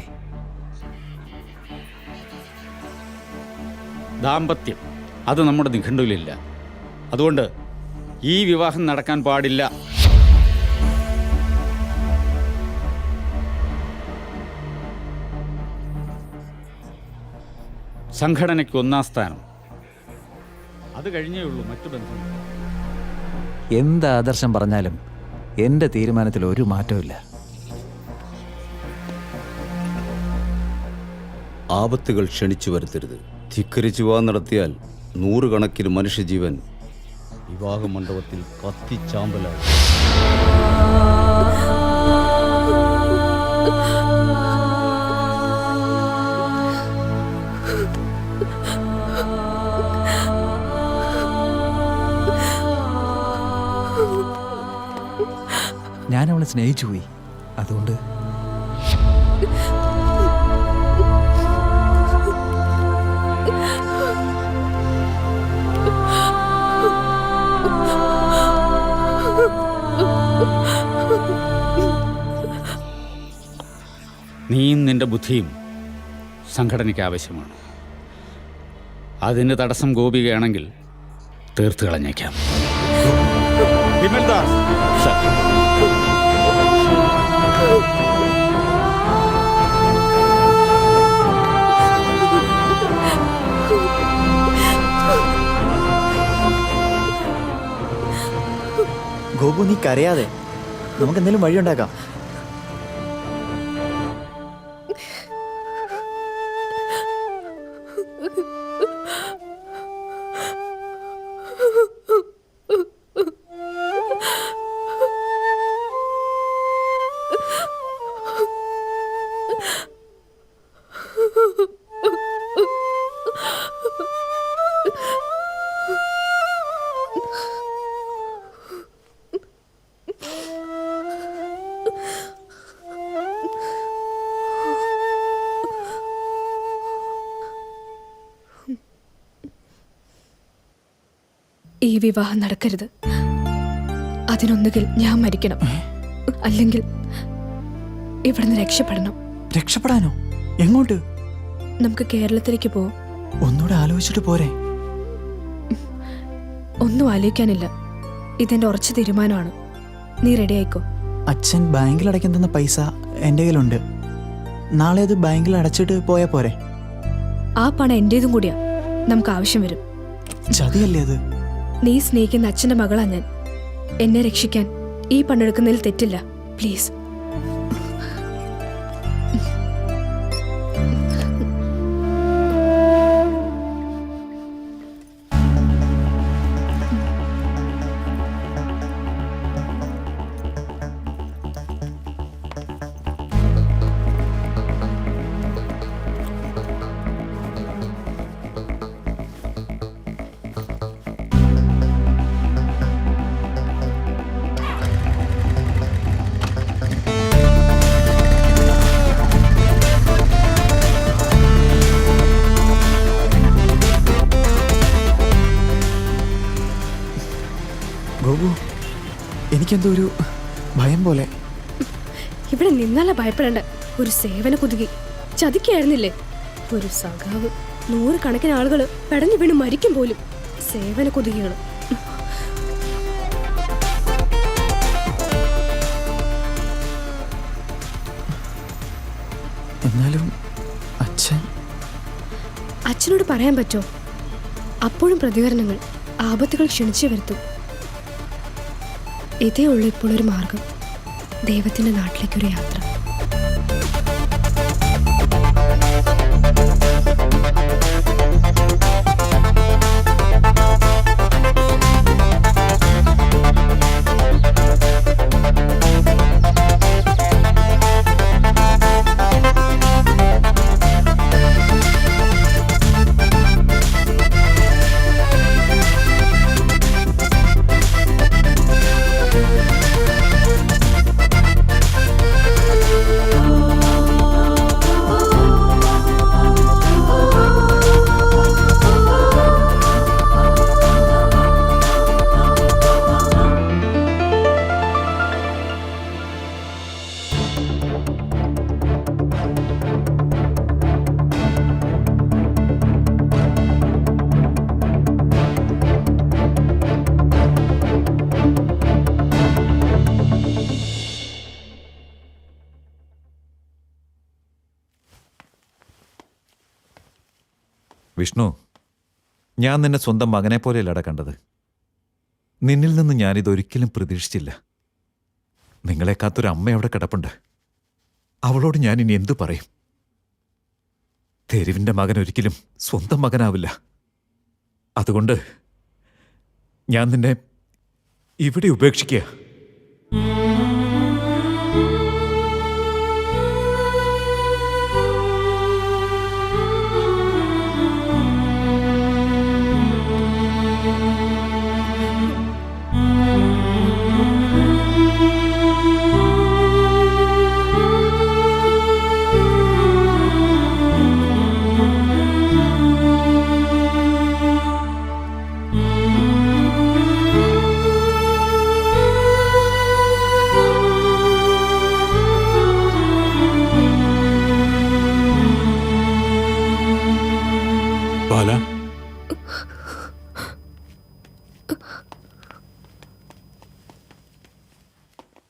ദാമ്പത്യം അത് നമ്മുടെ നിഘണ്ടുവിലില്ല. അതുകൊണ്ട് ഈ വിവാഹം നടക്കാൻ പാടില്ല. സംഘടനയ്ക്ക് 1-ാം സ്ഥാനം. അത് കഴിഞ്ഞേ ഉള്ളൂ മറ്റു ബന്ധങ്ങൾ. എന്ത് ആദർശം പറഞ്ഞാലും എൻ്റെ തീരുമാനത്തിൽ ഒരു മാറ്റമില്ല. ആപത്തുകൾ ക്ഷണിച്ചു വരുത്തരുത്. ധിക്കരിച്ചു വിവാഹം നടത്തിയാൽ 100 കണക്കിന് മനുഷ്യജീവൻ വിവാഹ മണ്ഡപത്തിൽ കത്തിച്ചാമ്പലായി. ഞാൻ അവളെ സ്നേഹിച്ചു പോയി. അതുകൊണ്ട് നീയും നിന്റെ ബുദ്ധിയും സംഘടനയ്ക്ക് ആവശ്യമാണ്. അതിന് തടസ്സം ഗോപികയാണെങ്കിൽ തീർത്ത് കളഞ്ഞേക്കാം. വിമൽദാസ് ഗോപു, നീ കരയാതെ, നമുക്ക് എന്തെങ്കിലും വഴിയുണ്ടാക്കാം. ഈ വിവാഹം നടക്കരുത്. അതിനൊന്നുകിൽ ഞാൻ മരിക്കണം, അല്ലെങ്കിൽ ഇവിടുന്ന് രക്ഷപ്പെടണം. രക്ഷപ്പെടാനോ? എങ്ങോട്ട്? നമുക്ക് കേരളത്തിലേക്ക് പോവാം. ഒന്നുകൂടെ ആലോചിച്ചിട്ട് പോരെ? ഒന്നും ആലോചിക്കാനില്ല. ഇതെന്റെ ഉറച്ച തീരുമാനമാണ്. നീ റെഡി ആയിക്കോ. അച്ഛൻ ബാങ്കിൽ അടയ്ക്കാൻ തന്ന പൈസ എൻ്റെ കയ്യിലുണ്ട്. നാളെ അത് ബാങ്കിൽ അടച്ചിട്ട് പോയാ പോരെ? ആ പണം എന്റേതും കൂടിയാ. നമുക്ക് ആവശ്യം വരും. ചതിയല്ലേ അത്? നീ സ്നേഹിക്കുന്ന അച്ഛന്റെ മകളാ ഞാൻ. എന്നെ രക്ഷിക്കാൻ ഈ പണെടുക്കുന്നതിൽ തെറ്റില്ല. പ്ലീസ്. ഗോപു, എനിക്കെന്തോ ഒരു ഭയം പോലെ. ഇവിടെ നിന്നാലാ ഭയപ്പെടേണ്ട. ഒരു സേവന കുതുകി ചതിക്കായിരുന്നില്ലേ? ഒരു സഖാവ്. 100 കണക്കിന് ആളുകൾ പെടഞ്ഞു വീണ് മരിക്കും പോലും. സേവന കുതുകിയാണ്. എന്നാലും അച്ഛനോട് പറയാൻ പറ്റോ? അപ്പോഴും പ്രതികരണങ്ങൾ, ആപത്തുകൾ ക്ഷണിച്ചു വരുത്തും. ഇതേ ഉള്ളൂ ഇപ്പോൾ ഒരു മാർഗം. ദൈവത്തിന്റെ നാട്ടിലേക്കൊരു യാത്ര. വിഷ്ണു, ഞാൻ നിന്നെ സ്വന്തം മകനെ പോലെയല്ലട കണ്ടത്. നിന്നിൽ നിന്ന് ഞാനിതൊരിക്കലും പ്രതീക്ഷിച്ചില്ല. നിങ്ങളെ കാത്തൊരു അമ്മ അവിടെ കിടപ്പുണ്ട്. അവളോട് ഞാൻ ഇനി എന്തു പറയും? തെരുവിൻ്റെ മകൻ ഒരിക്കലും സ്വന്തം മകനാവില്ല. അതുകൊണ്ട് ഞാൻ നിന്നെ ഇവിടെ ഉപേക്ഷിക്കുക.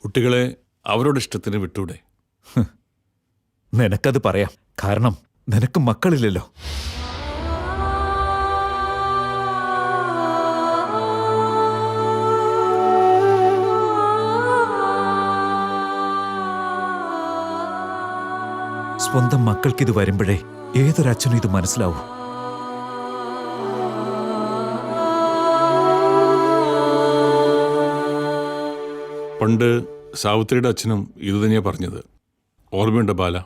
കുട്ടികളെ അവരുടെ ഇഷ്ടത്തിന് വിട്ടൂടെ? നിനക്കത് പറയാം. കാരണം നിനക്ക് മക്കളില്ലല്ലോ. സ്വന്തം മക്കൾക്കിത് വരുമ്പോഴേ ഏതൊരച്ഛനും ഇത് മനസ്സിലാവൂ. പണ്ട് സാവിത്രിയുടെ അച്ഛനും ഇത് തന്നെയാ പറഞ്ഞത്. ഓർമ്മയുണ്ട് ബാല?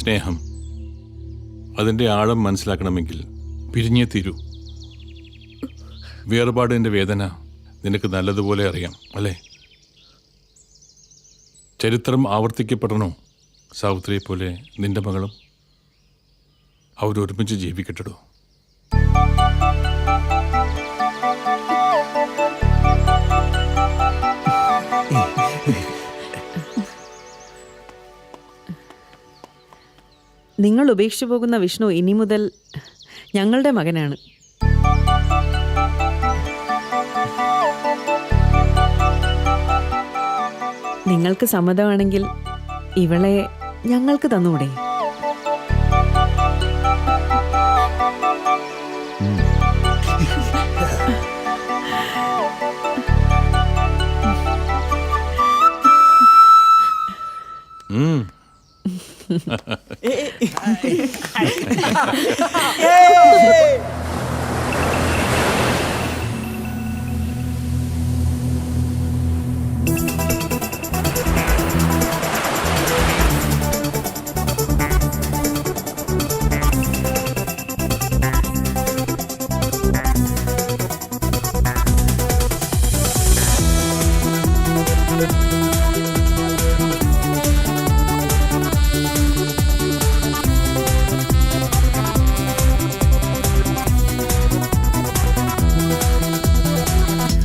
സ്നേഹം. അതിൻ്റെ ആഴം മനസ്സിലാക്കണമെങ്കിൽ പിരിഞ്ഞേ തീരൂ. വേർപാടിൻ്റെ വേദന നിനക്ക് നല്ലതുപോലെ അറിയാം അല്ലേ? ചരിത്രം ആവർത്തിക്കപ്പെടണോ? സാവിത്രിയെ പോലെ നിന്റെ മകളും അവരൊരുമിച്ച് ജീവിക്കട്ടോ. നിങ്ങൾ ഉപേക്ഷിച്ചു പോകുന്ന വിഷ്ണു ഇനി മുതൽ ഞങ്ങളുടെ മകനാണ്. നിങ്ങൾക്ക് സമ്മതമാണെങ്കിൽ ഇവളെ ഞങ്ങൾക്ക് തന്നൂടെ?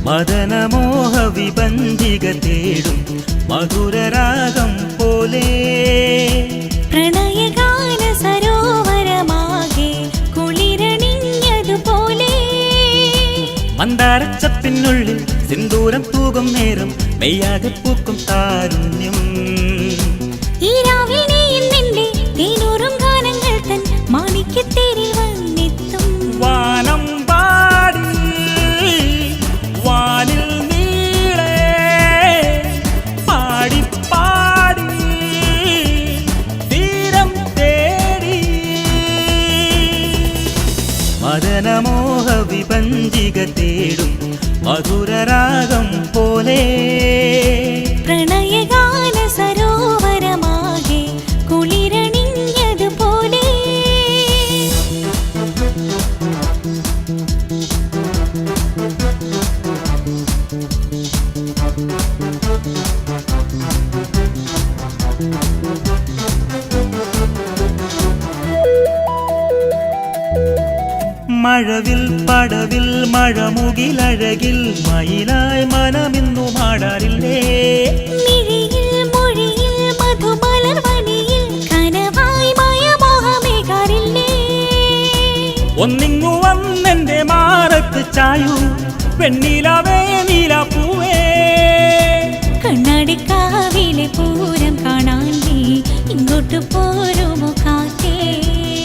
മദനമോഹ വിബന്ധിക തേടും മധുരരാഗം പോലെ പ്രണയഗാന സരോവരമാകെ കുളിരണിഞ്ഞതുപോലെ മന്ദാരച്ചപ്പിനുള്ളിൽ സിന്ദൂരം തൂകും നേരം മെയ്യാകെ പൂക്കും താരുണ്യം. ഈ രാവിൽ നീ നിന്റെ തേനൂറും ഗാനങ്ങൾ തൻ മാണിക്യത്തേരിൽ വന്നെത്തും. വാനം പാടി വാനിൽ നീളെ പാടി പാടി തീരം തേടി മദനമോഹ വിഭഞ്ജിക തേടും മധുരരാഗം പോലെ പ്രണയഗാന സരോവരമാകെ കുളിരണിഞ്ഞതുപോലെ മഴവിൽ പടവിൽ മഴമുകിലഴകിൽ മയിലായി മനമിന്നു മാടാറില്ലേ? മിഴിയിൽ മൊഴിയിൽ മധുമലർവനിയിൽ കനവായി മായമോഹമേകാറില്ലേ? ഒന്നിങ്ങു വന്നെന്റെ മാറത്ത് ചായു വെണ്ണിലവേ നീലപ്പൂവേ. കണ്ണാടിക്കാവിലെ പൂരം കാണാൻ നീ ഇങ്ങോട്ട് പോരുമോ കാറ്റേ?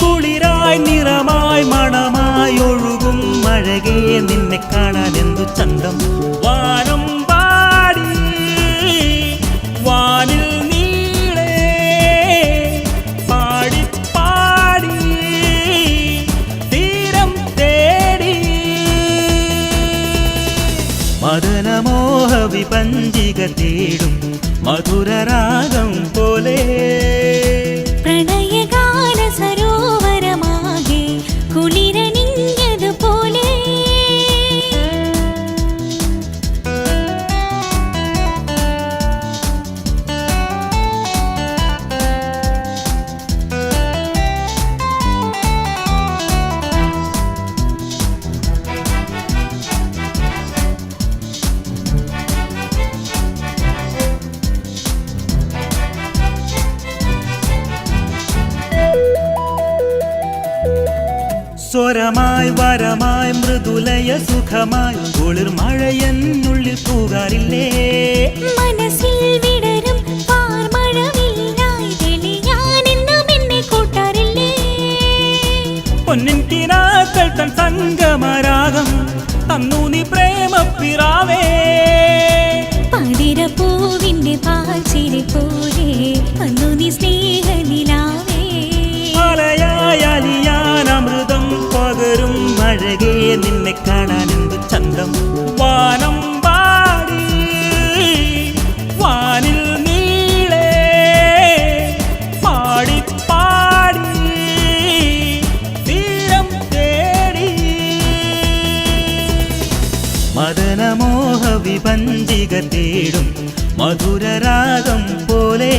കുളിരായി നിറമായി മണമായി ഒഴുകും അഴകേ നിന്നെ കാണാൻ എന്തു ചന്തം. വാനം പാടി വാനിൽ നീളെ പാടി പാടി തീരം തേടി മദനമോഹ വിഭഞ്ജിക തേടും മധുരരാഗം പോലെ പ്രണയഗാന സരോവരമാകെ കുളിരണിഞ്ഞതുപോലെ സ്വരമായി വരമായി മൃദുലയ സുഖമായി കുളിർ മഴയെന്നുള്ളിൽ പൂകാറില്ലേ? മനസ്സിൽ വിടരും പാർമഴവില്ലായി തെളിയാനെന്നും എന്നെ കൂട്ടാറില്ലേ? പൊന്നിൻ കിനാക്കൾ തൻ സംഗമരാഗം തന്നു നീ പ്രേമപ്പിറാവേ. പാതിരപ്പൂവിന്റെ പാൽച്ചിരി പോലെ വന്നു നീ സ്നേഹനിലാവേ. മലയായാലിയാൻ അമൃതം പകരും അഴകേ നിന്നെ കാണാൻ എന്തു ചന്തം. വാനം പാടി വാനിൽ നീളെ പാടി പാടി മധുരരാഗം പോലെ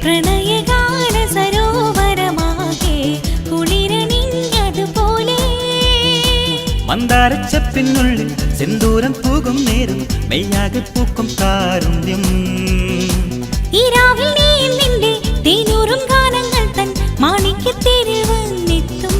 പ്രണയഗാന സരോവരമാകെ കുളിരണിഞ്ഞതുപോലെ മന്ദാരച്ചപ്പിനുള്ളിൽ സിന്ദൂരം പൂകും നേരം മെയ്യാകെ പൂക്കും കാരുണ്യം. ഈ രാവിൽ നീ നിന്റെ തേനൂറും ഗാനങ്ങൾ തൻ മാണിക്യത്തേരിൽ വന്നെത്തും.